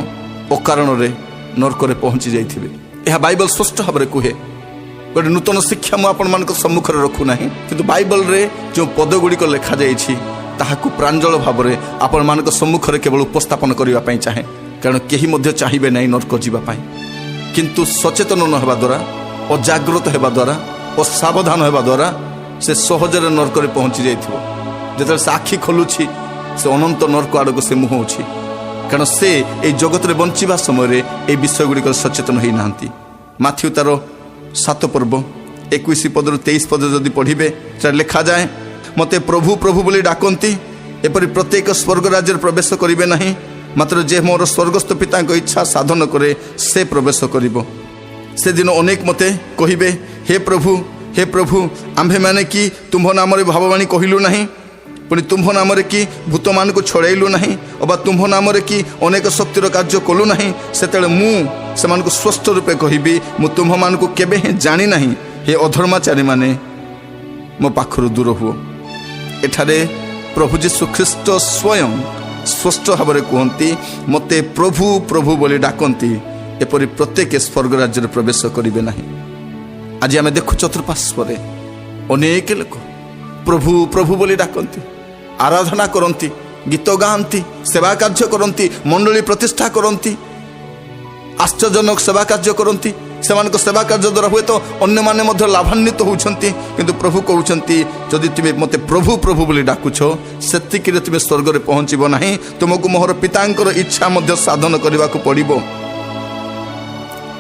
अकारण रे नरक रे पहुंची जाइथिबे। एहा बाइबल स्पष्ट भाबरे कहे। गोटे नूतन शिक्षा मु आपण मान को सम्मुख रे रखु नाही किंतु बाइबल रे जो पद गुडी को लिखा जाइछि ताहाकु प्रांजल भाबरे आपण मान को सम्मुख रे केवल उपस्थापन करबा पई चाहे। कारण केही मध्य चाहिबे नाही नरक जीवा पई किंतु सचेतन न हेबा द्वारा अजाग्रत हेबा द्वारा असावधान हेबा द्वारा से सहजरे नरक रे पहुंची जाइथिबो। जेतले से आखि खोलुछि से अनंत नरक आड़ को से मुहौछि कारण से ए जगत रे बंचिबा समय ए विषय गुड़ी सचेतन होई नांती। माथ्यू तार 7 पर्व 21 पद 23 पद जदि पढ़िबे लिखा जाए मते प्रभु प्रभु बोली डाकंती एपरि प्रत्येक स्वर्ग राज्य प्रवेश करिवे नाही, मात्र जे मोर स्वर्गस्थ पिता को इच्छा साधन करे से प्रवेश करिवो। से दिन अनेक मते कहिबे हे प्रभु आम्भे माने कि तुम नाम रे भाववाणी कहिलु नाही, पुणी तुम्भ नाम कि भूत मान को छड़ाइलु नहीं अबा तुम्भ नाम कि अनेक शक्तिर कार्य कलु नहीं। सेतेले मु सेमान को स्पष्ट रूपे कहिबी मु तुम्भ मान को केबे हे जानी नहीं। हे अधर्माचारी माने मो पाखरु दूर हुओ। एठारे प्रभु यीशु ख्रीष्ट स्वयं स्पष्ट भावरे कहती मते प्रभु प्रभु बोली डाकंती एपरि प्रत्येक स्वर्ग राज्य प्रवेश करिवे नहीं। आज आमे देखु चतुर्पार्श्वरे अनेक लोक प्रभु प्रभु बोली डाकंती, आराधना करती, गीत गाती, सेवा कार्य करती, मंडली प्रतिष्ठा करती, आश्चर्यजनक सेवा कार्य करती। सेमानक सेवा कार्य द्वारा हुए तो अन्य माने मध्य लाभान्वित होउछंती किंतु प्रभु कहउछंती जदि तुमे मते प्रभु प्रभु बोली डाकुछो सेतिकिरे तुमे स्वर्ग रे पहुंचीबो नाही, तुमको मोहर पितांकर इच्छा मध्य साधन करबाकू पड़िबो।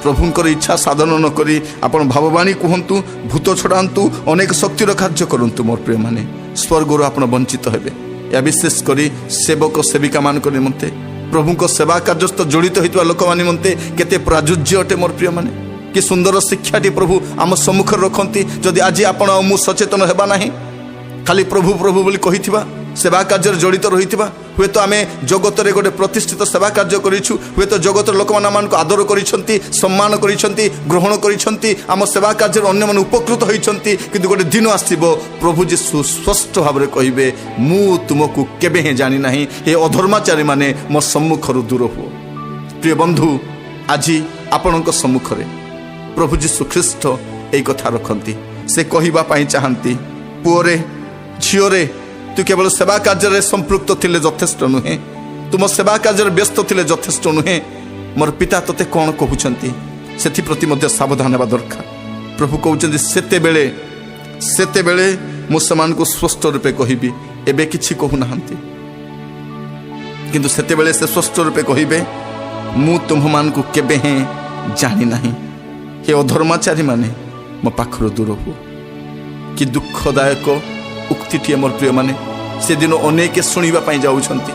प्रभुंकर इच्छा साधन न करी आपण भाववाणी कहतु, भूत छड़ातु, अनेक शक्तिर कार्य करतु। मोर प्रिय माने स्वर्गर आपण वंचित हेबे। या विशेष करी सेवक सेविका मान निमंते प्रभु को सेवा कार्यस्थ जड़ित होता लोक मान निमंते केते प्राचुर्य अटे। मोर प्रिय माने कि सुंदर शिक्षाटी प्रभु आम सम्मुख रखती। जदि आज आपण मु सचेतन हेबा नाही खाली प्रभु प्रभु बोली कहिथिबा सेवा कार्य जड़ित रही हुए तो आम जगत रे गोटे प्रतिष्ठित सेवा कार्य करिछु, हुए तो जगत लोक मान को आदर करिसंती, सम्मान करिसंती, ग्रहण करिसंती, आम सेवा कार्य अन्य मान उपकृत होइसंती। किंतु गोटे दिन आसीबो प्रभु यीशु स्पष्ट भाव में कहिबे मु तुमको केबे हे जानी नाही, हे अधर्माचारी माने मो सम्मुखरु दूर हो। प्रिय बंधु आज आपणक सम्मुख रे प्रभु यीशु ख्रीष्ट एई कथा रखंती। से कहिबा पई चाहंती पुओरे झिओरे तू केवल सेवा कार्य संपृक्त थिले यथेष्ट नुहे, तुम सेवा कार्य व्यस्त थिले यथेष्ट नुहे। मोर पिता तोते कौन कहउछंती सेथि प्रति मध्य सावधान हेबा दरकार। प्रभु कहउछंती सेते बेले मु समान को स्पष्ट रूपे कहिबी, एबे किछि कहु नाहंती किंतु सेते बेले से स्पष्ट रूपे कहिबे मु तुम मान को केबे हे जानी नाही। हे अधर्माचारी माने मो पाखरु दूर हो। कि दुखदायक उक्तिटी मोर प्रिय माने ସେଦିନ ଅନେକ ଶୁଣିବା ପାଇଁ ଯାଉଛନ୍ତି।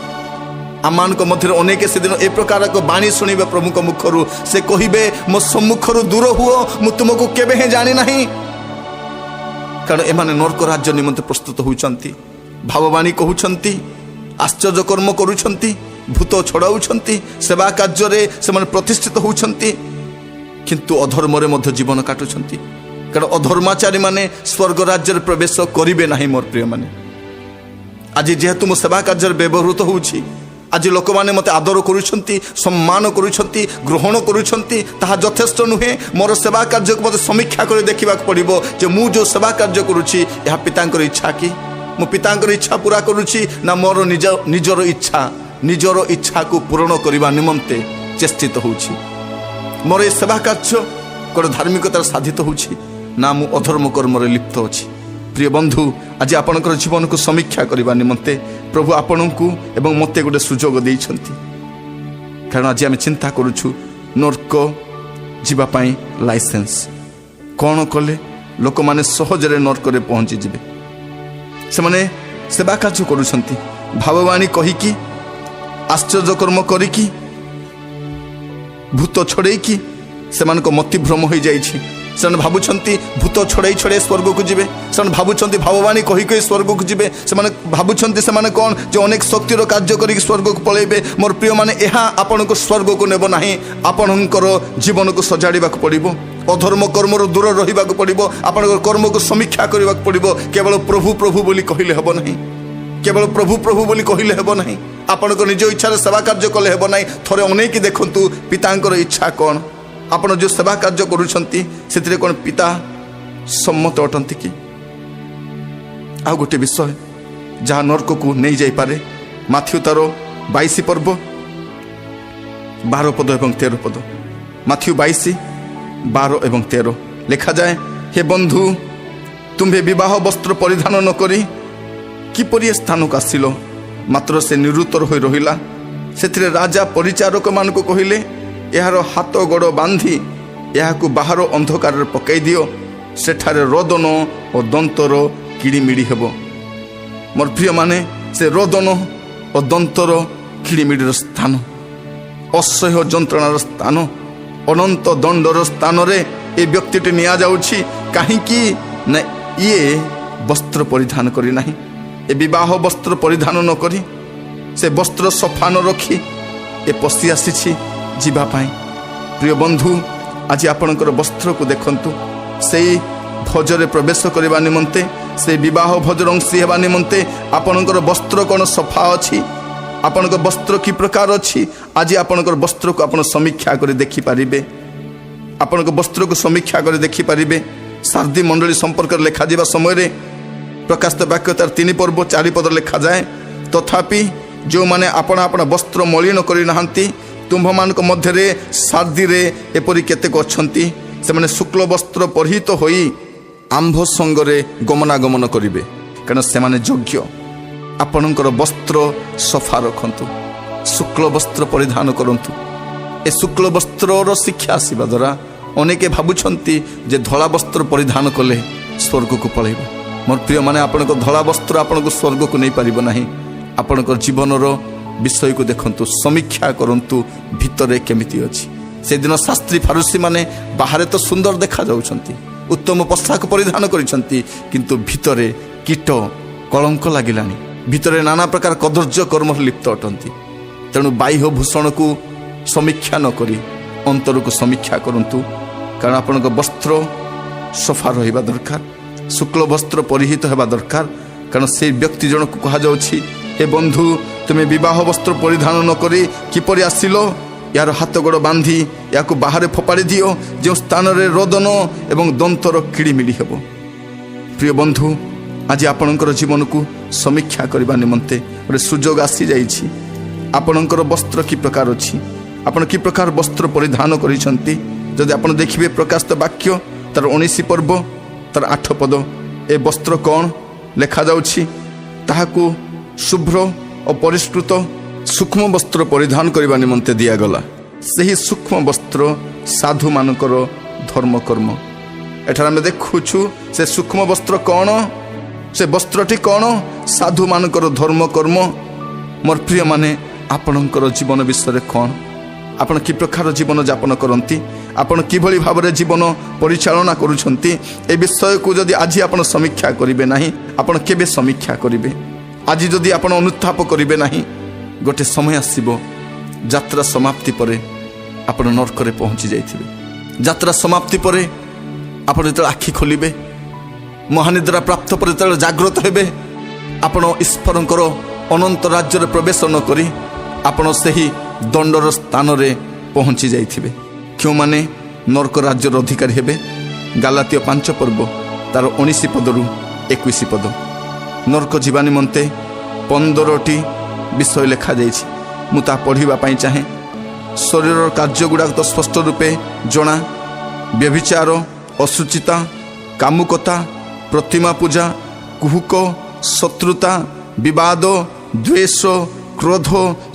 ଆମମାନଙ୍କ ମଧ୍ୟରେ ଅନେକ ସେଦିନ ଏ ପ୍ରକାର ଏକ ବାଣୀ ଶୁଣିବେ ପ୍ରଭୁଙ୍କ ମୁଖରୁ। ସେ କହିବେ, ମୋ ସମ୍ମୁଖରୁ ଦୂର ହୁଅ, ମୁଁ ତୁମକୁ କେବେ ହିଁ ଜାଣି ନାହିଁ। କାରଣ ଏମାନେ ନର୍କ ରାଜ୍ୟ ନିମନ୍ତେ ପ୍ରସ୍ତୁତ ହେଉଛନ୍ତି। ଭାବବାଣୀ କହୁଛନ୍ତି, ଆଶ୍ଚର୍ଯ୍ୟ କର୍ମ କରୁଛନ୍ତି, ଭୂତ ଛଡ଼ାଉଛନ୍ତି, ସେବା କାର୍ଯ୍ୟରେ ସେମାନେ ପ୍ରତିଷ୍ଠିତ ହେଉଛନ୍ତି, କିନ୍ତୁ ଅଧର୍ମରେ ମଧ୍ୟ ଜୀବନ କାଟୁଛନ୍ତି। କାରଣ ଅଧର୍ମାଚାରୀମାନେ ସ୍ୱର୍ଗ ରାଜ୍ୟରେ ପ୍ରବେଶ କରିବେ ନାହିଁ। ମୋର ପ୍ରିୟମାନେ, ଆଜି ଯେହେତୁ ମୁଁ ସେବା କାର୍ଯ୍ୟରେ ବ୍ୟବହୃତ ହେଉଛି, ଆଜି ଲୋକମାନେ ମୋତେ ଆଦର କରୁଛନ୍ତି, ସମ୍ମାନ କରୁଛନ୍ତି, ଗ୍ରହଣ କରୁଛନ୍ତି, ତାହା ଯଥେଷ୍ଟ ନୁହେଁ। ମୋର ସେବା କାର୍ଯ୍ୟକୁ ମୋତେ ସମୀକ୍ଷା କରି ଦେଖିବାକୁ ପଡ଼ିବ ଯେ ମୁଁ ଯେଉଁ ସେବା କାର୍ଯ୍ୟ କରୁଛି ଏହା ପିତାଙ୍କର ଇଚ୍ଛା କି? ମୁଁ ପିତାଙ୍କର ଇଚ୍ଛା ପୁରା କରୁଛି ନା ମୋର ନିଜର ଇଚ୍ଛାକୁ ପୂରଣ କରିବା ନିମନ୍ତେ ଚେଷ୍ଟିତ ହେଉଛି? ମୋର ଏ ସେବା କାର୍ଯ୍ୟ ଗୋଟେ ଧାର୍ମିକତାର ସାଧିତ ହେଉଛି ନା ମୁଁ ଅଧର୍ମ କର୍ମରେ ଲିପ୍ତ ଅଛି? ପ୍ରିୟ ବନ୍ଧୁ, ଆଜି ଆପଣଙ୍କର ଜୀବନକୁ ସମୀକ୍ଷା କରିବା ନିମନ୍ତେ ପ୍ରଭୁ ଆପଣଙ୍କୁ ଏବଂ ମୋତେ ଗୋଟେ ସୁଯୋଗ ଦେଇଛନ୍ତି। କାରଣ ଆଜି ଆମେ ଚିନ୍ତା କରୁଛୁ ନର୍କ ଯିବା ପାଇଁ ଲାଇସେନ୍ସ କ'ଣ କଲେ ଲୋକମାନେ ସହଜରେ ନର୍କରେ ପହଞ୍ଚିଯିବେ। ସେମାନେ ସେବା କାର୍ଯ୍ୟ କରୁଛନ୍ତି, ଭାବବାଣୀ କହିକି, ଆଶ୍ଚର୍ଯ୍ୟ କର୍ମ କରିକି, ଭୂତ ଛଡ଼େଇକି ସେମାନଙ୍କ ମତିଭ୍ରମ ହୋଇଯାଇଛି। ସେମାନେ ଭାବୁଛନ୍ତି ଭୂତ ଛଡ଼େଇ ସ୍ୱର୍ଗକୁ ଯିବେ। ସେମାନେ ଭାବୁଛନ୍ତି ଭାବବାଣୀ କହି ସ୍ୱର୍ଗକୁ ଯିବେ। ସେମାନେ ଭାବୁଛନ୍ତି ସେମାନେ କ'ଣ ଯେ ଅନେକ ଶକ୍ତିର କାର୍ଯ୍ୟ କରିକି ସ୍ୱର୍ଗକୁ ପଳାଇବେ। ମୋର ପ୍ରିୟମାନେ, ଏହା ଆପଣଙ୍କୁ ସ୍ୱର୍ଗକୁ ନେବ ନାହିଁ। ଆପଣଙ୍କର ଜୀବନକୁ ସଜାଡ଼ିବାକୁ ପଡ଼ିବ, ଅଧର୍ମ କର୍ମରୁ ଦୂର ରହିବାକୁ ପଡ଼ିବ, ଆପଣଙ୍କର କର୍ମକୁ ସମୀକ୍ଷା କରିବାକୁ ପଡ଼ିବ। କେବଳ ପ୍ରଭୁ ପ୍ରଭୁ ବୋଲି କହିଲେ ହେବ ନାହିଁ। କେବଳ ପ୍ରଭୁ ପ୍ରଭୁ ବୋଲି କହିଲେ ହେବ ନାହିଁ। ଆପଣଙ୍କ ନିଜ ଇଚ୍ଛାରେ ସେବା କାର୍ଯ୍ୟ କଲେ ହେବ ନାହିଁ। ଥରେ ଅନେଇକି ଦେଖନ୍ତୁ ପିତାଙ୍କର ଇଚ୍ଛା କ'ଣ। ଆପଣ ଯେଉଁ ସେବା କାର୍ଯ୍ୟ କରୁଛନ୍ତି ସେଥିରେ କ'ଣ ପିତା ସମ୍ମତ ଅଟନ୍ତି କି? ଆଉ ଗୋଟେ ବିଷୟ ଯାହା ନର୍କକୁ ନେଇଯାଇପାରେ, ମାଥ୍ୟୁ ତାର 22 ପର୍ବ 12 ପଦ ଏବଂ 13 ପଦ। ମାଥ୍ୟୁ 22, 12 ଏବଂ 13 ଲେଖାଯାଏ, ହେ ବନ୍ଧୁ, ତୁମ୍ଭେ ବିବାହ ବସ୍ତ୍ର ପରିଧାନ ନ କରି କିପରି ଏ ସ୍ଥାନକୁ ଆସିଲ? ମାତ୍ର ସେ ନିରୁତ୍ତର ହୋଇ ରହିଲା। ସେଥିରେ ରାଜା ପରିଚାରକମାନଙ୍କୁ କହିଲେ, ଏହାର ହାତ ଗୋଡ଼ ବାନ୍ଧି ଏହାକୁ ବାହାର ଅନ୍ଧକାରରେ ପକାଇ ଦିଅ, ସେଠାରେ ରୋଦନ ଓ ଦନ୍ତର କିଳିମିଳି ହେବ। ମୋର ପ୍ରିୟମାନେ, ସେ ରୋଦନ ଓ ଦନ୍ତର କିଳିମିଳିର ସ୍ଥାନ, ଅସହ୍ୟ ଯନ୍ତ୍ରଣାର ସ୍ଥାନ, ଅନନ୍ତ ଦଣ୍ଡର ସ୍ଥାନରେ ଏ ବ୍ୟକ୍ତିଟି ନିଆଯାଉଛି। କାହିଁକି ନା ଇଏ ବସ୍ତ୍ର ପରିଧାନ କରି ନାହିଁ। ଏ ବିବାହ ବସ୍ତ୍ର ପରିଧାନ ନ କରି, ସେ ବସ୍ତ୍ର ସଫା ନ ରଖି ଏ ପଶି ଆସିଛି ଯିବା ପାଇଁ। ପ୍ରିୟ ବନ୍ଧୁ, ଆଜି ଆପଣଙ୍କର ବସ୍ତ୍ରକୁ ଦେଖନ୍ତୁ। ସେଇ ଭୋଜରେ ପ୍ରବେଶ କରିବା ନିମନ୍ତେ, ସେଇ ବିବାହ ଭୋଜର ଅଂଶୀ ହେବା ନିମନ୍ତେ ଆପଣଙ୍କର ବସ୍ତ୍ର କ'ଣ ସଫା ଅଛି? ଆପଣଙ୍କ ବସ୍ତ୍ର କି ପ୍ରକାର ଅଛି? ଆଜି ଆପଣଙ୍କର ବସ୍ତ୍ରକୁ ଆପଣ ସମୀକ୍ଷା କରି ଦେଖିପାରିବେ। ଆପଣଙ୍କ ବସ୍ତ୍ରକୁ ସମୀକ୍ଷା କରି ଦେଖିପାରିବେ। ସାର୍ଦି ମଣ୍ଡଳୀ ସମ୍ପର୍କରେ ଲେଖାଯିବା ସମୟରେ ପ୍ରକାଶିତ ବାକ୍ୟ ତାର 3 ପର୍ବ 4 ପଦ ଲେଖାଯାଏ, ତଥାପି ଯେଉଁମାନେ ଆପଣା ବସ୍ତ୍ର ମଳିନ କରିନାହାନ୍ତି, ତୁମ୍ଭମାନଙ୍କ ମଧ୍ୟରେ ସାର୍ଦିରେ ଏପରି କେତେକ ଅଛନ୍ତି, ସେମାନେ ଶୁକ୍ଳ ବସ୍ତ୍ର ପରିହିତ ହୋଇ ଆମ୍ଭ ସଙ୍ଗରେ ଗମନାଗମନ କରିବେ, କାରଣ ସେମାନେ ଯୋଗ୍ୟ। ଆପଣଙ୍କର ବସ୍ତ୍ର ସଫା ରଖନ୍ତୁ, ଶୁକ୍ଳ ବସ୍ତ୍ର ପରିଧାନ କରନ୍ତୁ। ଏ ଶୁକ୍ଳ ବସ୍ତ୍ରର ଶିକ୍ଷା ଆସିବା ଦ୍ୱାରା ଅନେକ ଭାବୁଛନ୍ତି ଯେ ଧଳା ବସ୍ତ୍ର ପରିଧାନ କଲେ ସ୍ୱର୍ଗକୁ ପଳାଇବ। ମୋର ପ୍ରିୟମାନେ, ଆପଣଙ୍କ ଧଳା ବସ୍ତ୍ର ଆପଣଙ୍କୁ ସ୍ୱର୍ଗକୁ ନେଇପାରିବ ନାହିଁ। ଆପଣଙ୍କ ଜୀବନର ବିଷୟକୁ ଦେଖନ୍ତୁ, ସମୀକ୍ଷା କରନ୍ତୁ ଭିତରେ କେମିତି ଅଛି। ସେଦିନ ଶାସ୍ତ୍ରୀ ଫାରୁସୀମାନେ ବାହାରେ ତ ସୁନ୍ଦର ଦେଖାଯାଉଛନ୍ତି, ଉତ୍ତମ ପୋଷାକ ପରିଧାନ କରିଛନ୍ତି, କିନ୍ତୁ ଭିତରେ କୀଟ କଳଙ୍କ ଲାଗିଲାଣି। ଭିତରେ ନାନା ପ୍ରକାର କଦର୍ଯ୍ୟ କର୍ମରେ ଲିପ୍ତ ଅଟନ୍ତି। ତେଣୁ ବାହ୍ୟ ଭୂଷଣକୁ ସମୀକ୍ଷା ନ କରି ଅନ୍ତରକୁ ସମୀକ୍ଷା କରନ୍ତୁ, କାରଣ ଆପଣଙ୍କ ବସ୍ତ୍ର ସଫା ରହିବା ଦରକାର, ଶୁକ୍ଳ ବସ୍ତ୍ର ପରିହିତ ହେବା ଦରକାର। କାରଣ ସେଇ ବ୍ୟକ୍ତି ଜଣକୁ କୁହାଯାଉଛି, ହେ ବନ୍ଧୁ, ତୁମେ ବିବାହ ବସ୍ତ୍ର ପରିଧାନ ନ କରି କିପରି ଆସିଲ? ଏହାର ହାତ ଗୋଡ଼ ବାନ୍ଧି ଏହାକୁ ବାହାରେ ଫୋପାଡ଼ି ଦିଅ, ଯେଉଁ ସ୍ଥାନରେ ରୋଦନ ଏବଂ ଦନ୍ତର କିଳିମିଳି ହେବ। ପ୍ରିୟ ବନ୍ଧୁ, ଆଜି ଆପଣଙ୍କର ଜୀବନକୁ ସମୀକ୍ଷା କରିବା ନିମନ୍ତେ ଗୋଟେ ସୁଯୋଗ ଆସିଯାଇଛି। ଆପଣଙ୍କର ବସ୍ତ୍ର କି ପ୍ରକାର ଅଛି? ଆପଣ କି ପ୍ରକାର ବସ୍ତ୍ର ପରିଧାନ କରିଛନ୍ତି? ଯଦି ଆପଣ ଦେଖିବେ ପ୍ରକାଶିତ ବାକ୍ୟ ତାର 19 ପର୍ବ ତାର 8 ପଦ, ଏ ବସ୍ତ୍ର କ'ଣ ଲେଖାଯାଉଛି? ତାହାକୁ ଶୁଭ୍ର ଓ ପରିଷ୍କୃତ ସୂକ୍ଷ୍ମ ବସ୍ତ୍ର ପରିଧାନ କରିବା ନିମନ୍ତେ ଦିଆଗଲା। ସେହି ସୂକ୍ଷ୍ମ ବସ୍ତ୍ର ସାଧୁମାନଙ୍କର ଧର୍ମକର୍ମ। ଏଠାରେ ଆମେ ଦେଖୁଛୁ ସେ ସୂକ୍ଷ୍ମ ବସ୍ତ୍ର କ'ଣ? से वस्त्रटी कौन साधु मानकर धर्म कर्म मोर प्रिय माने आपणकर जीवन विषय कौन आपण कि प्रकार जीवन यापन करती आपण किभली भाव में जीवन परिचालना करुछंती ए विषय को जदि आज आपण समीक्षा करिवे नाही आपण केबे समीक्षा करिवे आज जदि आपण अनुताप करिवे नाही गोटे समय आसीबो यात्रा समाप्ति परे आपण नरकरे पहुंची जाइथिबे यात्रा समाप्ति परे आपण जत आखि खोलिबे महानिद्रा प्राप्त पर जत जागृत हेबे आपण ईश्वरंकर अनंत राज्य रे प्रवेश न करी आपण सही दंडर स्थान रे पहुंची जाइथिबे क्यों माने नरक राज्यर अधिकारी हेबे गालातिय 5 पर्व तार 19 पदरु 21 पद नरक जीवा निमंते 15टी विषय लिखा जाइछि मु ता पढ़िबा पई चाहे शरीर कार्य गुडा तो स्पष्ट रूपे जना व्यभिचार अशुचिता कामुकता प्रतिमा पूजा कुहुक शत्रुता विवाद द्वेष क्रोध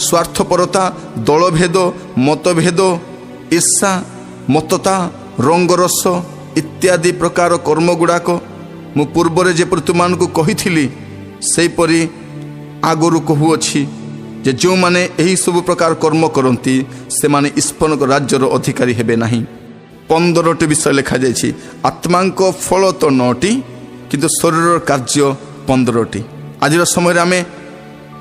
स्वार्थपरता दलभेद मतभेद ईर्षा मतता रंगरस इत्यादि प्रकार कर्म गुड़ाक मु पूर्वरे जेपरि तुमको कही सेपरि आगरू कहूअछि जे जो माने एही सब प्रकार कर्म करती से माने ईश्वर राज्यर अधिकारी हेबे नहीं 15टी विषय लिखा जाइछि आत्मांक फल तो 9टी किंतु शरीर कार्य 15टी आज समय आम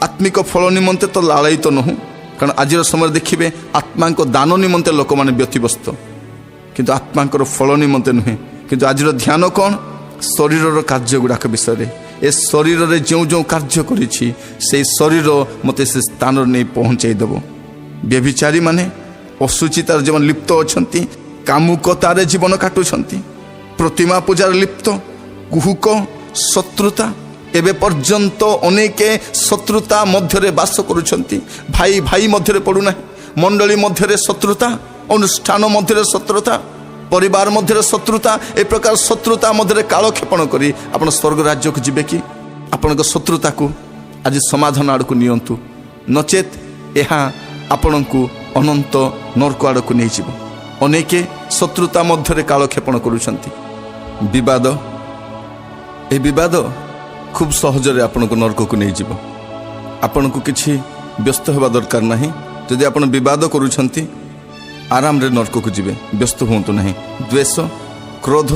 आत्मिक फल निमंते तो लालयित नहु कारण आज समय देखिए आत्मा दान निमंते लोक मैंने व्यतिव्यस्त किंतु आत्मा फल निमंते नुहे किंतु आज ध्यान कौन शरीर कार्य गुड़ाक विषय ए शरीर रे जो जो कार्य करिछि से शरीर मते से स्थान नहीं पहुँचाईदेव व्यभिचारी माने अशुचितार जीवन लिप्त अछंती कामुकतार जीवन काटुछंती प्रतिमा पूजार लिप्त कुहुक शत्रुता एबे पर्यंत अनेके शत्रुता मध्य बास करुछंती भाई भाई मध्य पड़ुना मंडली मध्य शत्रुता अनुष्ठान मध्य शत्रुता परिवार मध्य शत्रुता ए प्रकार शत्रुता मध्य कालक्षेपण करी आपण स्वर्ग राज्य को जिबे कि आपण शत्रुता को आज समाधान आड़ को नियंतु नचेत यह आपण को अनंत नरक आड़ को नहीं जीव अनेके शत्रुता मध्य कालक्षेपण करुछंती विवाद ए विवाद खूब सहजरे आपण को नरक को नहीं जीव आपण को किछि व्यस्त होगा दरकार नहीं जदि आपण विवाद करुछंती आराम रे नरक को जीवे व्यस्त हुंतु नहीं द्वेष क्रोध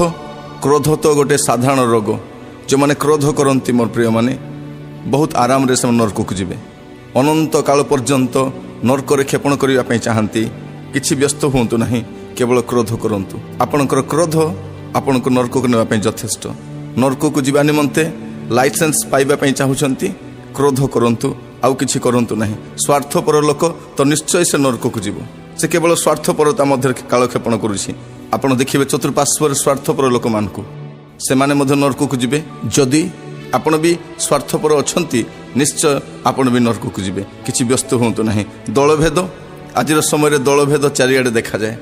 क्रोध तो गोटे साधारण रोग जो माने क्रोध करती मोर प्रिय माने बहुत आराम रे से नरक को जीवे अनंत काल पर्यंत नरक रे क्षेपण करिया पई चाहंती किछि व्यस्त हुंतु नहीं केवल क्रोध करंतु आपणकर क्रोध आपण को नरक को नेबा पई यथेष्ट नरक को जीवा निमंते लाइसेंस पाइबा पई चाहुचंती क्रोध करंतु आउ किछि करंतु नहीं स्वार्थपर लोक तो निश्चय से नरक को जीव से केवल स्वार्थपरता मध्य कालक्षेपण करुछि आपण देखिबे चतुर्पार्श्वर स्वार्थपर लोक मानकु से माने मध्य नरक को जीवे जदि आपण भी स्वार्थपर अछंती निश्चय आपण भी नरक को जीवे किछि व्यस्त होंतु नहीं दलभेद आज समय दलभेद चारिआडे देखा जाए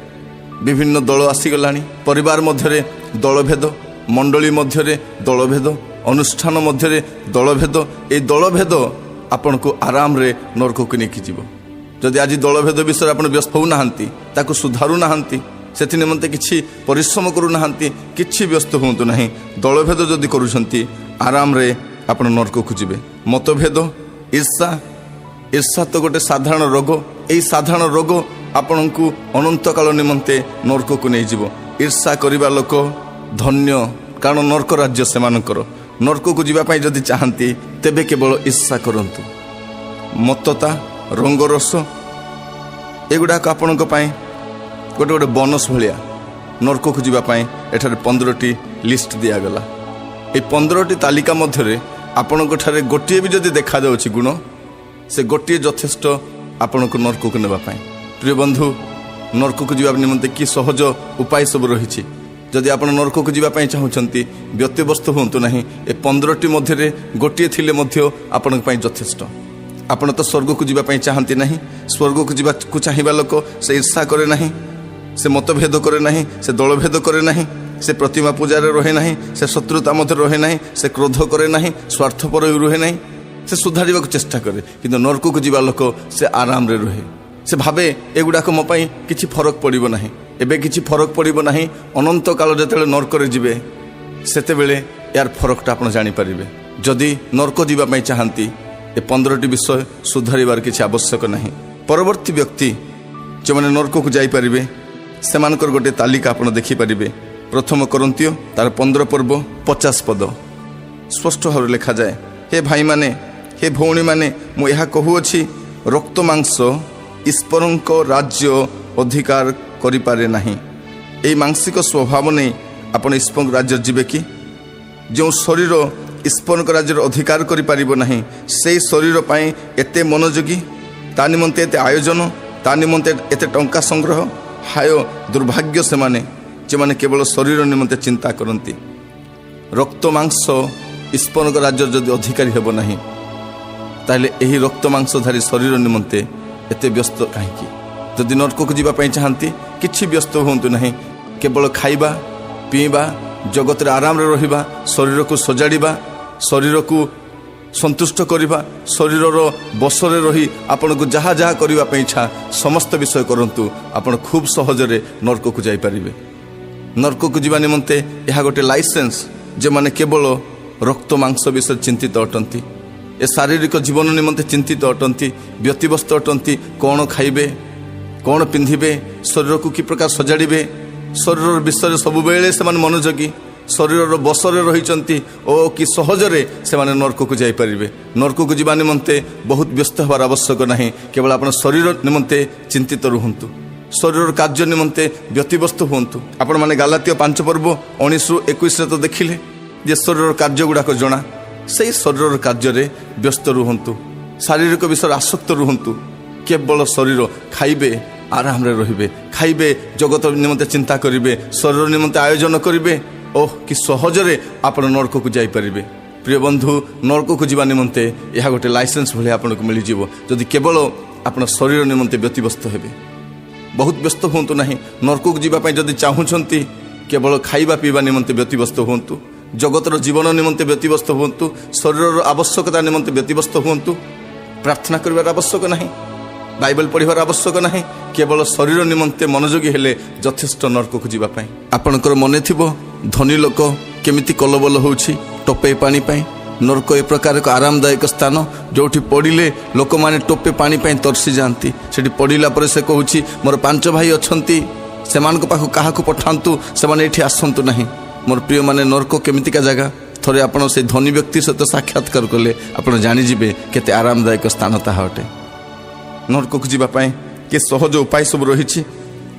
विभिन्न दल आसीगलानी परिवार मध्य दलभेद मंडली मध्य दलभेद अनुष्ठान मध्य दलभेद ए दलभेद आपण को आराम रे नरक को नहीं जीव जदि आज दलभेद विषय आप व्यस्त हो नाहांती ताकू सुधारू नाहांती से निमंते किछि परिश्रम करू नाहांती किछि व्यस्त होंतु नहीं दलभेद जदि करुछंती आराम रे आपण नरक को जीवे मतभेद ईर्षा ईर्षा तो गोटे साधारण रोग एई साधारण रोग आपण को अनंत काल निमंते नरक को नहीं जीव ईर्षा करिबा लोक धन्य कारण नरक राज्य से मानकर नरक को जीवा पाई जदि चाहती तेबे केवल ईर्षा करंतु मतता रंगरस एगुड़ाक आपण गोटे गोटे बोनस भाया नरक को जीवाई एठारे 15टी लिस्ट दिगला ये 15टी तालिका मध्य आपण गोटे भी जदि देखा जाउछि गुण से गोटे यथेष्ट आपण को नरक को नेबाई प्रिय बंधु नरक को जीवा निमंते कि सहज उपाय सब रही जदि आप नरक को जीवाई चाहूँगी व्यतिव्यस्त हूँ ना ए 15टी मध्य गोटे थिले मध्य आपण यथेष्ट आपण तो स्वर्ग को जीवाई चाहती ना स्वर्ग को जीवा को चाहिए लोक से ईर्षा करे ना से मतभेद करे ना से दलभेद करे ना से प्रतिमा पूजा रहे ना से शत्रुता मध्य रहे ना से क्रोध करे ना स्वार्थपर रहे ना से सुधार को चेष्टा करे किंतु नरक को जीवा लोक से आराम रे रहे से भावे एगुड़ाक मो किछि फरक पड़ो ना एबे किछि फरक पड़ो ना अनंत काल जो नरक रे जीवे सेते बेले यार फरकटा आप जानी पारिबे। जदि नरक जावाई चाहती ए 15टी विषय सुधारिबार किसी आवश्यक नहीं। परवर्ती व्यक्ति जो मैंने नरक को जापारे से गोटे तालिका आप देखिपारे। प्रथम करंतियो तार 15 पर्व 50 पद स्पष्ट भाव लिखा जाए, हे भाई माने हे भौणी माने मु यह कहूअछि रक्त मांस ईश्वरंक राज्य अधिकार करिपारे नहीं। यही मांसिक स्वभाव नहीं आपण ईश्वर राज्य जीवे कि जो शरीर ईश्वर राज्य अधिकार करिपारिबो नहीं से शरीर पाई एते मनोयोगी ता निमंते एते आयोजन ता निमंते एते टंका संग्रह हाय दुर्भाग्य से माने जे माने केवल शरीर निमंते चिंता करती। रक्त मांस ईश्वर राज्य जदि अधिकारी हेब नहीं ताहले एही रक्त मांसधारी शरीर निमंते एते व्यस्त कहीं। जदि नरक को जावाई चाहती किछि व्यस्त हुंतु नहीं, केवल खाइबा पीवा जगत आराम रहिबा शरीर को सजाड़िबा शरीर को संतुष्ट करवा शरीर बसरे रही आपन को जहाँ जहाँ करने इच्छा समस्त विषय करंतु आपण खूब सहजरे नरक को जापारे। नरक को जावा निमंते यह गोटे लाइसेंस जे माने केवल रक्त मांस विषय चिंतित अटंती ए शारीरिक जीवन निमंते चिंतित अटंती व्यतिव्यस्त अटंती। कौन खाइबे कौन पिंधिबे शरीर को कि प्रकार सजाड़िबे शरीर विषय सब बेले से मनोयोगी शरीर बसरे रही ओ कि सहजरे से नरक को जापारे। नरक को जावा निमंते बहुत व्यस्त हबार आवश्यक नहीं, केवल आप शरीर निमंते चिंतित रुहतु शरीर कार्य निमंते व्यतिव्यस्त हुंतु। आपण माने गालातिया 5 पर्व 19-21 तो देखिले जे शरीर कार्य गुड़ाक जना से शरीर कार्य व्यस्त रुहतु शारीरिक विषय आसक्त रुहतु। केवल शरीर खाइबे आराम रे रहिबे खाइबे जगत निमंते चिंता करिबे शरीर निमंते आयोजन करिबे ओह कि सहजरे आप नरक को जापारे। प्रिय बंधु नरक को जावा निमंते यह गोटे लाइसेंस भाई आपको मिल जाव जदि केवल आप शरीर निमंते व्यतिव्यस्त हेबे। बहुत व्यस्त हुंतु नहीं, नरक को जावाई जदि चाहूँगी केवल खाइबा पीवा निमंते व्यतिव्यस्त हुंतु जगतर जीवन निमंते व्यतिव्यस्त हुंतु शरीर आवश्यकता निमंते व्यतिव्यस्त हुंतु। प्रार्थना करिवार आवश्यक नहीं, बाइबल पढ़िबार आवश्यक नहीं, केवल शरीर निमंते मनोयोगी हेले यथेष्ट नरक को जावाई। आपणकर मन थिबो धनी लोक केमिति कलबल होउछि टोपे पानी पाई। नरक ए प्रकार एक आरामदायक स्थान जोठी पड़िले लोक माने टोपे पानी पाई तरसी जाती। सेठी पड़िला परे से कहूछि मोर 5 भाई अछंती सेमानक पाखु काहाकु पठांतु सेमाने एठी आसंतु नहीं। मोर प्रिय माने नरक केमितिका जगह थोड़े आपण से धनी व्यक्ति सहित साक्षात्कार कले आपण जानि जिबे केते आरामदायक स्थान ताहा अटे। नरक को जावाई के सहज उपाय सब रही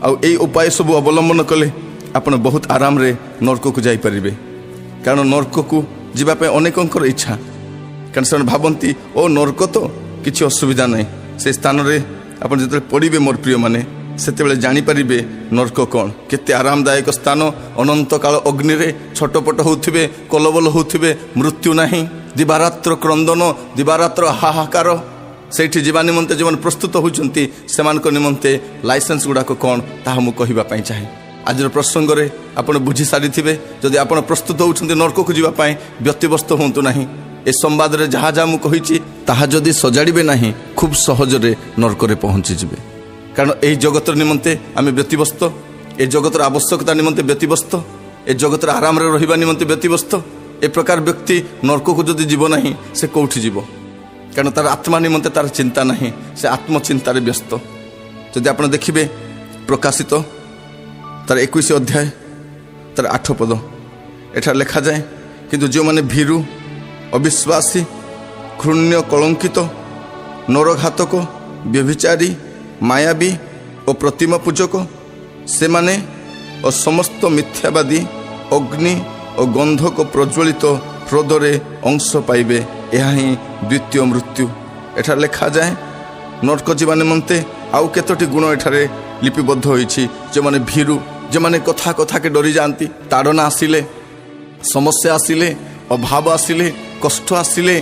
आउ उपाय सब अवलंबन कले आपण बहुत आराम रे नरक को जापारे। कारण नरक को जावाई अनेकंकर इच्छा कारण से भावती ओ नरक तो किसी असुविधा नहीं से स्थान रे आपण जो पड़े मोर प्रिय माने सेतेबेले जानीपारे नरक कौन केते आरामदायक स्थान। अनंत काल अग्नि रे छटपट होउथिबे कलबल होउथिबे मृत्यु नहीं दिवारात्र क्रंदन दिवारात्र हाहाकार सेठी जीवा निमंते जो प्रस्तुत होउचंती सेमानक निमंते लाइसेंस गुड़ाक कौन ताहा मु कहिबा चाहे। आज प्रसंग रे आपण बुझी सारी थिबे जदि आपण प्रस्तुत होउचंती नरक को जावाई व्यतिव्यस्त होंतु नहीं। ए संवाद रे जहाँ जहाँ मु कहिछि ताहा जदि सजाड़िबे नहीं खूब सहजरे नरक रे पहुँची जिबे। कारण यही जगत निमंते आम व्यतिव्यस्त ए जगतर आवश्यकता निमंते व्यतिव्यस्त ए जगतर आराम रे रहिबा निमंते व्यतिव्यस्त। ए प्रकार व्यक्ति नरक को जदि जीव नहीं से कौठी जीव कारण तार आत्मा निमंते तार चिंता नहीं से आत्मचिंतार व्यस्त। जदि आप देखिए प्रकाशित तार 21 अध्याय तार 8 पद एठार लिखा जाए किंतु जो माने भीरु अविश्वासी घृण्य कलंकित नरघातक व्यभिचारी मायावी और प्रतिमा पूजक से माने और समस्त मिथ्यावादी अग्नि और गंधक प्रज्वलित ह्रदरे अंश पाइबे यह ही द्वितीय मृत्यु। एठार लिखा जाए नरक जीवा निमंते आउ केतोटी गुण एठारे लिपिबद्ध होइछि। जो माने भीरु जो माने कथा कथा के डरी जाती ताड़ना आसिले समस्या आसिले अभाव आसिले कष्ट आसिले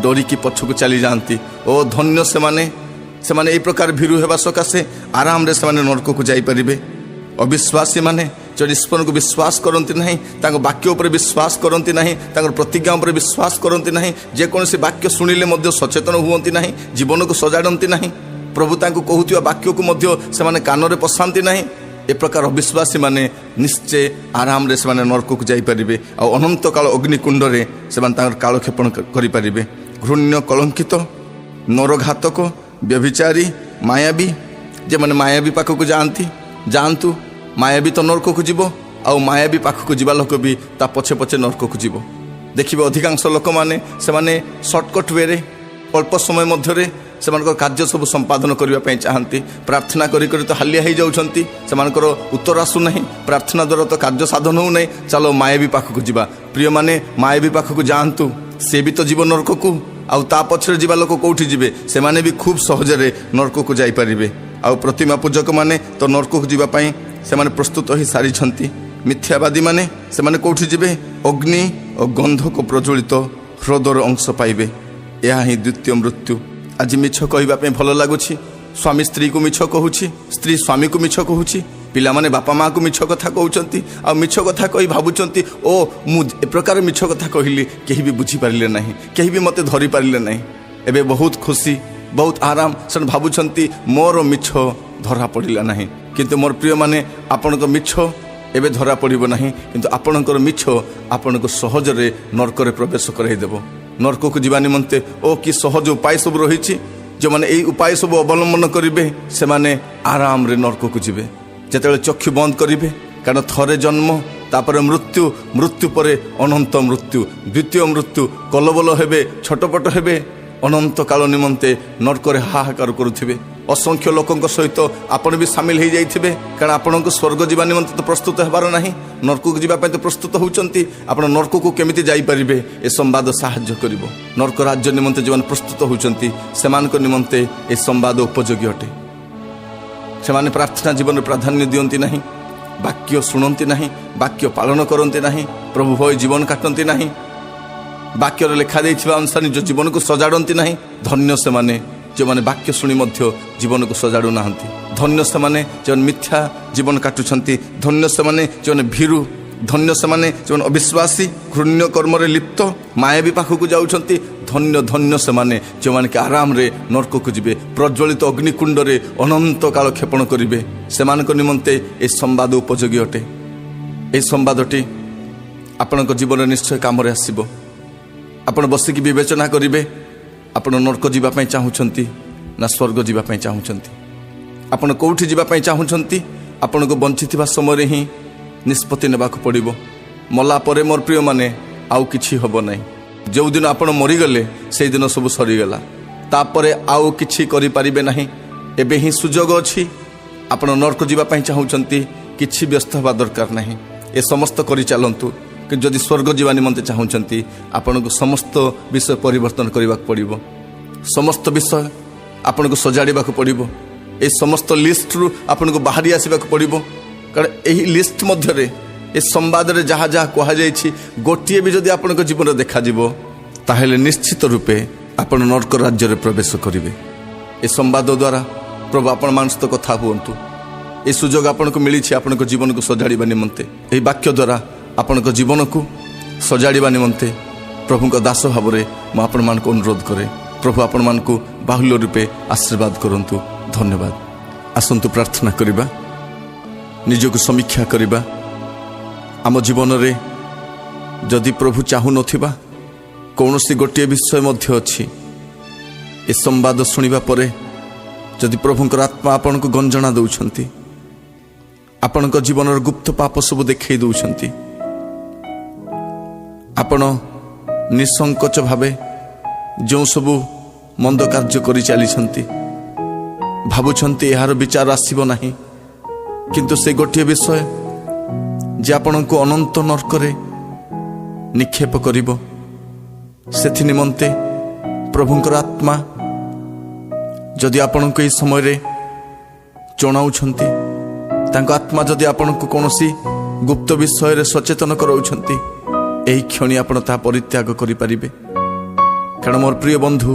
डरिकी पछकु चली जाती। ओ धन्य से माने ए प्रकार भीरु हेबा सकाशे आराम रे से नरक को जाइपारिबे। अविश्वासी माने जो ईश्वर को विश्वास करती ना वाक्य उपर विश्वास करती ना प्रतिज्ञा उपर विश्वास करती ना जेकोसी वाक्य शुणिले सचेतन हुअंती ना जीवन को सजाड़ती ना प्रभु कहूथिबा वाक्य को से कान में पशांती ना ए प्रकार अविश्वासी माने निश्चय आराम रे से नरक को जाइपारे अनंत काल अग्निकुंड से कालक्षेपण करें। घृण्य कलंकित नरघातक व्यभिचारी मायावी जे मैंने मायावी पाखक जातु मायावी तो नरक को जीव आउ मायावी पाखक जीवा लोक भी ता पछे पछे नरक को जीव। देखिए अधिकांश लोक मैंने से सर्टकट वे अल्प समय मध्य से कार्य सब संपादन करने चाहती प्रार्थना करी तो हालिया हो जाती से उत्तर आसूना प्रार्थना द्वारा तो कार्य साधन हो नहीं चलो मायावी पाखक जीवा। प्रिय माने मायावी पाखक जातु सी भी तो जीव नरक को आउ ता पछरे जीवा लोक कौटी जीवे से माने भी खूब सहजरे नरक को जाइपारे। आउ प्रतिमा पूजक माने तो नरक को जीवाई से प्रस्तुत हो सारी। मिथ्यावादी माने से माने कौटी जीवे अग्नि और गंधक प्रज्वलित ह्रदर अंश पाइबे। यह ही द्वितीय मृत्यु। आज मिछ कहवाई भल लगुच स्वामी स्त्री को मिछ कहूँ स्त्री स्वामी को मिछ कहूँ पिला माने बापा माँ को मिछ कथा कहते आ मिछ कथा कही भावुंट ओ मु ए प्रकार मिछ कथा कहली कहीं भी बुझीपारे ना कहीं भी मत धरी पारे ना। एवं बहुत खुशी बहुत आराम से भावुंट मोर मिछ धरा पड़ा ना किंतु मोर प्रिय माने आपण मिछ एवं धरा पड़ो ना किंतु आपणकर मिछ आपण को सहजरे नरक प्रवेश करदेव। नरक को जीवा निमंते ओ कि सहज उपाय सब रही जो मैंने यही उपाय सब अवलंबन करेंगे से माने आराम रे नरक को जीवे जिते चक्षु बंद करेंगे कारण थरे जन्म तापर मृत्यु मृत्यु पर अनंत मृत्यु द्वितीय मृत्यु कलबल हेबे छटपट हेबे अनंत काल निमंते नरक हाहाकार करुथिबे। असंख्य लोकों सहित आपण भी सामिल हो जाइथिबे कारण आपण को स्वर्ग जीवा निमंते तो प्रस्तुत हेबार नाही नरक को जीवाई तो प्रस्तुत होउचंती आपण नरक को केमिति जाई परिबे ए संवाद साहाय्य करिवो। नरक राज्य निमंते जीवन प्रस्तुत होउचंती सेमान को निमंते ए संवाद उपयोगी अटे। सेमाने प्रार्थना जीवन प्राधान्य दियंती नहीं वाक्य शुणती नहीं वाक्य पालन करती नहीं प्रभु भय जीवन काटती नहीं वाक्य लेखा देइथिबा अनुसार निज जीवन को सजाड़ती नहीं। धन्य से माने जो माने वाक्य शुणी मध्य जीवन को सजाड़ू ना धन्य से माने जो मिथ्या जीवन काटुछंती धन्य से माने जो भीरु धन्य से माने जो अविश्वासी घृण्य कर्म रे लिप्त मायावी पाखक जाउछंती धन्य धन्य से माने जो माने के आराम रे नरक को जीवे प्रज्वलित अग्निकुंड रे अनंत काल क्षेपण करिवे सेमानक निमंते ए संवाद उपयोगी अटे। ए संवादटी आपनक जीवन निश्चय काम रे आसीबो। आपण बसिकी विवेचना करेंगे आपण नरक जीवाई चाहूँगी ना स्वर्ग जीवाई चाहूँगी आपण कौटी जीवाई चाहूँगी आपण को बंची समय ही निष्पत्ति नेबाक पड़ो। मला परे मोर प्रिय माने आउ किछि हब नाही जो दिन आपण मरीगले से दिन सब सरीगला तापरे आउ किछि करि परिबे नाही। एबे ही सुजोग अछि आपण नरक जीवाई चाहूँगी किछि व्यस्त हवा दरकार नाही ए समस्त करि चलंतु कि जदि स्वर्ग जीवा निमंते चाहूँगी आपण को समस्त विषय परिवर्तन करने पड़ो समस्त विषय आपण को सजाड़ा पड़ो ए समस्त लिस्ट रु आपण को बाहरी आसवाक पड़ो कारण यही लिस्ट मध्य ए संवाद रे जहाँ जहाँ कहुई गोटे भी जदि आपण जीवन देखा ताहेले निश्चित रूपे आपण नरक राज्य में प्रवेश करेंगे। ए संवाद द्वारा प्रभु आपण मान सहित कथा हुंतु ए सुजोग आपण को मिली आपण जीवन को सजाड़ा निमंते यही वाक्य द्वारा आपण जीवन को सजाड़ा निमंते प्रभु का दास भाव में मुझे आपण मान को अनुरोध करे। प्रभु आपण मान को बाहुल्य रूपे आशीर्वाद करंतु। धन्यवाद। आसंतु प्रार्थना करिबा निजको समीक्षा करिबा आम जीवन रे जदि प्रभु चाहू नथिबा कौनसी गोटे विषय मध्य अछि ए संवाद सुनिबा परे जदि प्रभुंकर आत्मा आपण को गंजना दउछंती आपण को जीवन गुप्त पाप सब देखै दउछंती आपण निसंकोच भावे जो सबू मंद कार्य करि चली भावुंट यार विचार आसब ना किंतु से गोटे विषय जे आपण को अनंत नरक निक्षेप करिबो सेथि निमंते प्रभुंकर आत्मा जदि आपण को समय रे जनाउछंती तांको आत्मा जदि आपण को कोनोसी गुप्त विषय रे सचेतन कराउछंती एही क्षणी आपण ता परित्याग करि परिबे। कारण मोर प्रिय बंधु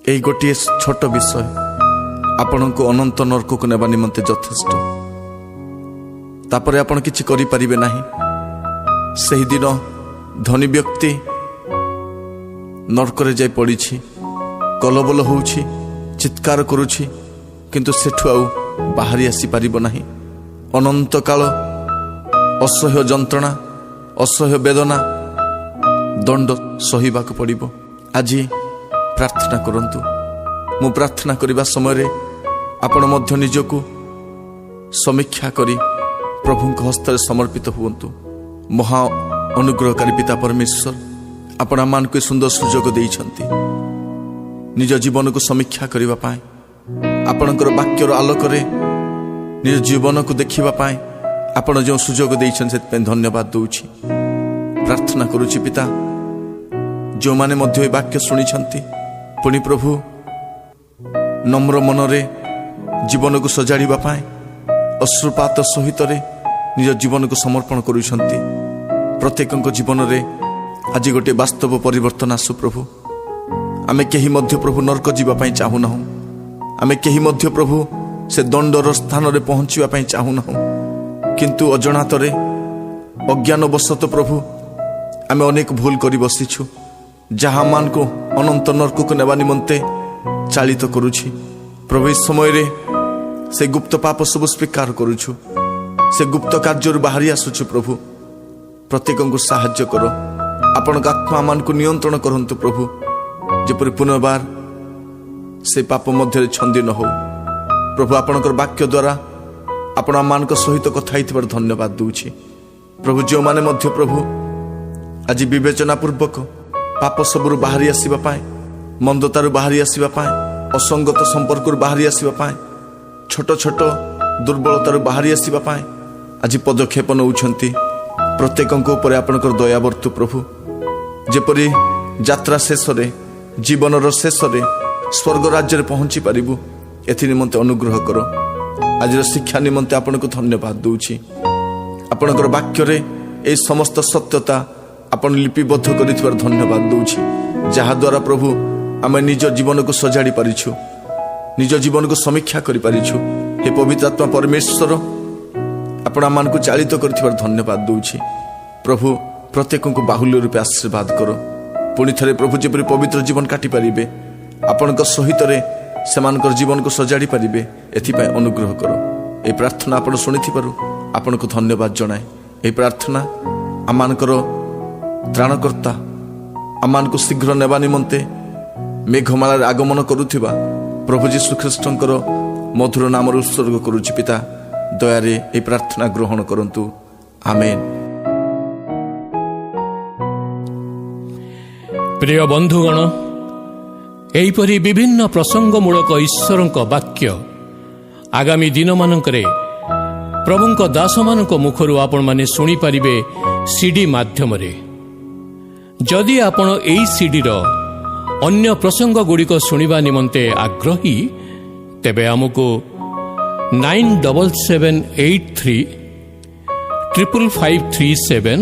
एही गोटे छोट विषय आपण को अनंत नरक को नेबा निमंते यथेष्ट तापरे आपण किछि करि परिबे नाही। सही दिन धनी व्यक्ति नरक रे जाय पड़िछि कलबल होउछि चित्कार करुछि किंतु सेठु आउ बाहरी आसी पारिबो नाही। ଅନନ୍ତ କାଳ ଅସହ୍ୟ ଯନ୍ତ୍ରଣା, ଅସହ୍ୟ ବେଦନା, ଦଣ୍ଡ ସହିବାକୁ ପଡ଼ିବ। ଆଜି ପ୍ରାର୍ଥନା କରନ୍ତୁ। ମୁଁ ପ୍ରାର୍ଥନା କରିବା ସମୟରେ ଆପଣ ମଧ୍ୟ ନିଜକୁ ସମୀକ୍ଷା କରି ପ୍ରଭୁଙ୍କ ହସ୍ତରେ ସମର୍ପିତ ହୁଅନ୍ତୁ। ମହା ଅନୁଗ୍ରହକାରୀ ପିତା ପରମେଶ୍ୱର, ଆପଣ ଆମମାନଙ୍କୁ ସୁନ୍ଦର ସୁଯୋଗ ଦେଇଛନ୍ତି ନିଜ ଜୀବନକୁ ସମୀକ୍ଷା କରିବା ପାଇଁ, ଆପଣଙ୍କର ବାକ୍ୟର ଆଲୋକରେ ନିଜ ଜୀବନକୁ ଦେଖିବା ପାଇଁ ଆପଣ ଯେଉଁ ସୁଯୋଗ ଦେଇଛନ୍ତି ସେଥିପାଇଁ ଧନ୍ୟବାଦ ଦେଉଛି। ପ୍ରାର୍ଥନା କରୁଛି ପିତା, ଯେଉଁମାନେ ମଧ୍ୟ ଏ ବାକ୍ୟ ଶୁଣିଛନ୍ତି, ପୁଣି ପ୍ରଭୁ ନମ୍ର ମନରେ ଜୀବନକୁ ସଜାଡ଼ିବା ପାଇଁ ଅଶ୍ରୁପାତ ସହିତରେ ନିଜ ଜୀବନକୁ ସମର୍ପଣ କରୁଛନ୍ତି, ପ୍ରତ୍ୟେକଙ୍କ ଜୀବନରେ ଆଜି ଗୋଟିଏ ବାସ୍ତବ ପରିବର୍ତ୍ତନ ଆସୁ ପ୍ରଭୁ। ଆମେ କେହି ମଧ୍ୟ ପ୍ରଭୁ ନର୍କ ଯିବା ପାଇଁ ଚାହୁଁନାହୁଁ। ଆମେ କେହି ମଧ୍ୟ ପ୍ରଭୁ ସେ ଦଣ୍ଡର ସ୍ଥାନରେ ପହଞ୍ଚିବା ପାଇଁ ଚାହୁଁନାହୁଁ। କିନ୍ତୁ ଅଜଣାତରେ ଅଜ୍ଞାନବଶତଃ ପ୍ରଭୁ ଆମେ ଅନେକ ଭୁଲ କରି ବସିଛୁ, ଯାହା ଆମମାନଙ୍କୁ ଅନନ୍ତ ନର୍କକୁ ନେବା ନିମନ୍ତେ ଚାଳିତ କରୁଛି। ପ୍ରଭୁ ଏ ସମୟରେ ସେ ଗୁପ୍ତ ପାପ ସବୁ ସ୍ୱୀକାର କରୁଛୁ, ସେ ଗୁପ୍ତ କାର୍ଯ୍ୟରୁ ବାହାରି ଆସୁଛୁ। ପ୍ରଭୁ ପ୍ରତ୍ୟେକଙ୍କୁ ସାହାଯ୍ୟ କର, ଆପଣଙ୍କ ଆତ୍ମା ଆମମାନଙ୍କୁ ନିୟନ୍ତ୍ରଣ କରନ୍ତୁ ପ୍ରଭୁ, ଯେପରି ପୁନର୍ବାର ସେ ପାପ ମଧ୍ୟରେ ଛନ୍ଦି ନ ହଉ। ପ୍ରଭୁ ଆପଣଙ୍କର ବାକ୍ୟ ଦ୍ୱାରା ଆପଣ ଆମମାନଙ୍କ ସହିତ କଥା ହେଇଥିବାର ଧନ୍ୟବାଦ ଦେଉଛି। ପ୍ରଭୁ ଯେଉଁମାନେ ମଧ୍ୟ ପ୍ରଭୁ ଆଜି ବିବେଚନା ପୂର୍ବକ ପାପ ସବୁରୁ ବାହାରି ଆସିବା ପାଇଁ, ମନ୍ଦତାରୁ ବାହାରି ଆସିବା ପାଇଁ, ଅସଙ୍ଗତ ସମ୍ପର୍କରୁ ବାହାରି ଆସିବା ପାଇଁ, ଛୋଟ ଛୋଟ ଦୁର୍ବଳତାରୁ ବାହାରି ଆସିବା ପାଇଁ ଆଜି ପଦକ୍ଷେପ ନେଉଛନ୍ତି, ପ୍ରତ୍ୟେକଙ୍କ ଉପରେ ଆପଣଙ୍କର ଦୟା ବର୍ତ୍ତୁ ପ୍ରଭୁ। ଯେପରି ଯାତ୍ରା ଶେଷରେ, ଜୀବନର ଶେଷରେ ସ୍ୱର୍ଗ ରାଜ୍ୟରେ ପହଞ୍ଚି ପାରିବୁ, ଏଥି ନିମନ୍ତେ ଅନୁଗ୍ରହ କର। ଆଜିର ଶିକ୍ଷା ନିମନ୍ତେ ଆପଣଙ୍କୁ ଧନ୍ୟବାଦ ଦେଉଛି। ଆପଣଙ୍କର ବାକ୍ୟରେ ଏହି ସମସ୍ତ ସତ୍ୟତା ଆପଣ ଲିପିବଦ୍ଧ କରିଥିବାର ଧନ୍ୟବାଦ ଦେଉଛି, ଯାହାଦ୍ୱାରା ପ୍ରଭୁ ଆମେ ନିଜ ଜୀବନକୁ ସଜାଡ଼ି ପାରିଛୁ, ନିଜ ଜୀବନକୁ ସମୀକ୍ଷା କରିପାରିଛୁ। ହେ ପବିତ୍ର ଆତ୍ମା ପରମେଶ୍ୱର, ଆପଣ ଆମମାନଙ୍କୁ ଚାଳିତ କରିଥିବାର ଧନ୍ୟବାଦ ଦେଉଛି। ପ୍ରଭୁ ପ୍ରତ୍ୟେକଙ୍କୁ ବାହୁଲ୍ୟ ରୂପେ ଆଶୀର୍ବାଦ କର। ପୁଣି ଥରେ ପ୍ରଭୁ ଯେପରି ପବିତ୍ର ଜୀବନ କାଟିପାରିବେ, ଆପଣଙ୍କ ସହିତରେ ସେମାନଙ୍କର ଜୀବନକୁ ସଜାଡ଼ି ପାରିବେ, ଏଥିପାଇଁ ଅନୁଗ୍ରହ କର। ଏହି ପ୍ରାର୍ଥନା ଆପଣ ଶୁଣିଥିବାରୁ ଆପଣଙ୍କୁ ଧନ୍ୟବାଦ ଜଣାଏ। ଏହି ପ୍ରାର୍ଥନା ଆମମାନଙ୍କର ତ୍ରାଣକର୍ତ୍ତା, ଆମମାନଙ୍କୁ ଶୀଘ୍ର ନେବା ନିମନ୍ତେ ମେଘମାଳାରେ ଆଗମନ କରୁଥିବା ପ୍ରଭୁ ଯୀଶୁ ଖ୍ରୀଷ୍ଟଙ୍କର ମଧୁର ନାମରେ ଉତ୍ସର୍ଗ କରୁଛି। ପିତା, ଦୟାରେ ଏହି ପ୍ରାର୍ଥନା ଗ୍ରହଣ କରନ୍ତୁ। ଆମେନ୍। ପ୍ରିୟ ବନ୍ଧୁଗଣ, ଏହିପରି ବିଭିନ୍ନ ପ୍ରସଙ୍ଗମୂଳକ ଈଶ୍ୱରଙ୍କ ବାକ୍ୟ ଆଗାମୀ ଦିନମାନଙ୍କରେ ପ୍ରଭୁଙ୍କ ଦାସମାନଙ୍କ ମୁଖରୁ ଆପଣମାନେ ଶୁଣିପାରିବେ ସିଡି ମାଧ୍ୟମରେ। ଯଦି ଆପଣ ଏହି ସିଡିର ଅନ୍ୟ ପ୍ରସଙ୍ଗଗୁଡ଼ିକ ଶୁଣିବା ନିମନ୍ତେ ଆଗ୍ରହୀ, ତେବେ ଆମକୁ 9778355537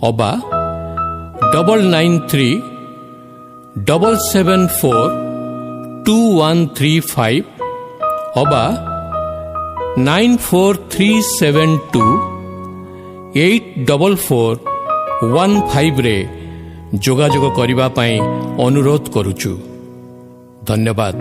ଅବା 9937742135 ଅବା 9437284415ରେ ଯୋଗାଯୋଗ କରିବା ପାଇଁ ଅନୁରୋଧ କରୁଛୁ। ଧନ୍ୟବାଦ।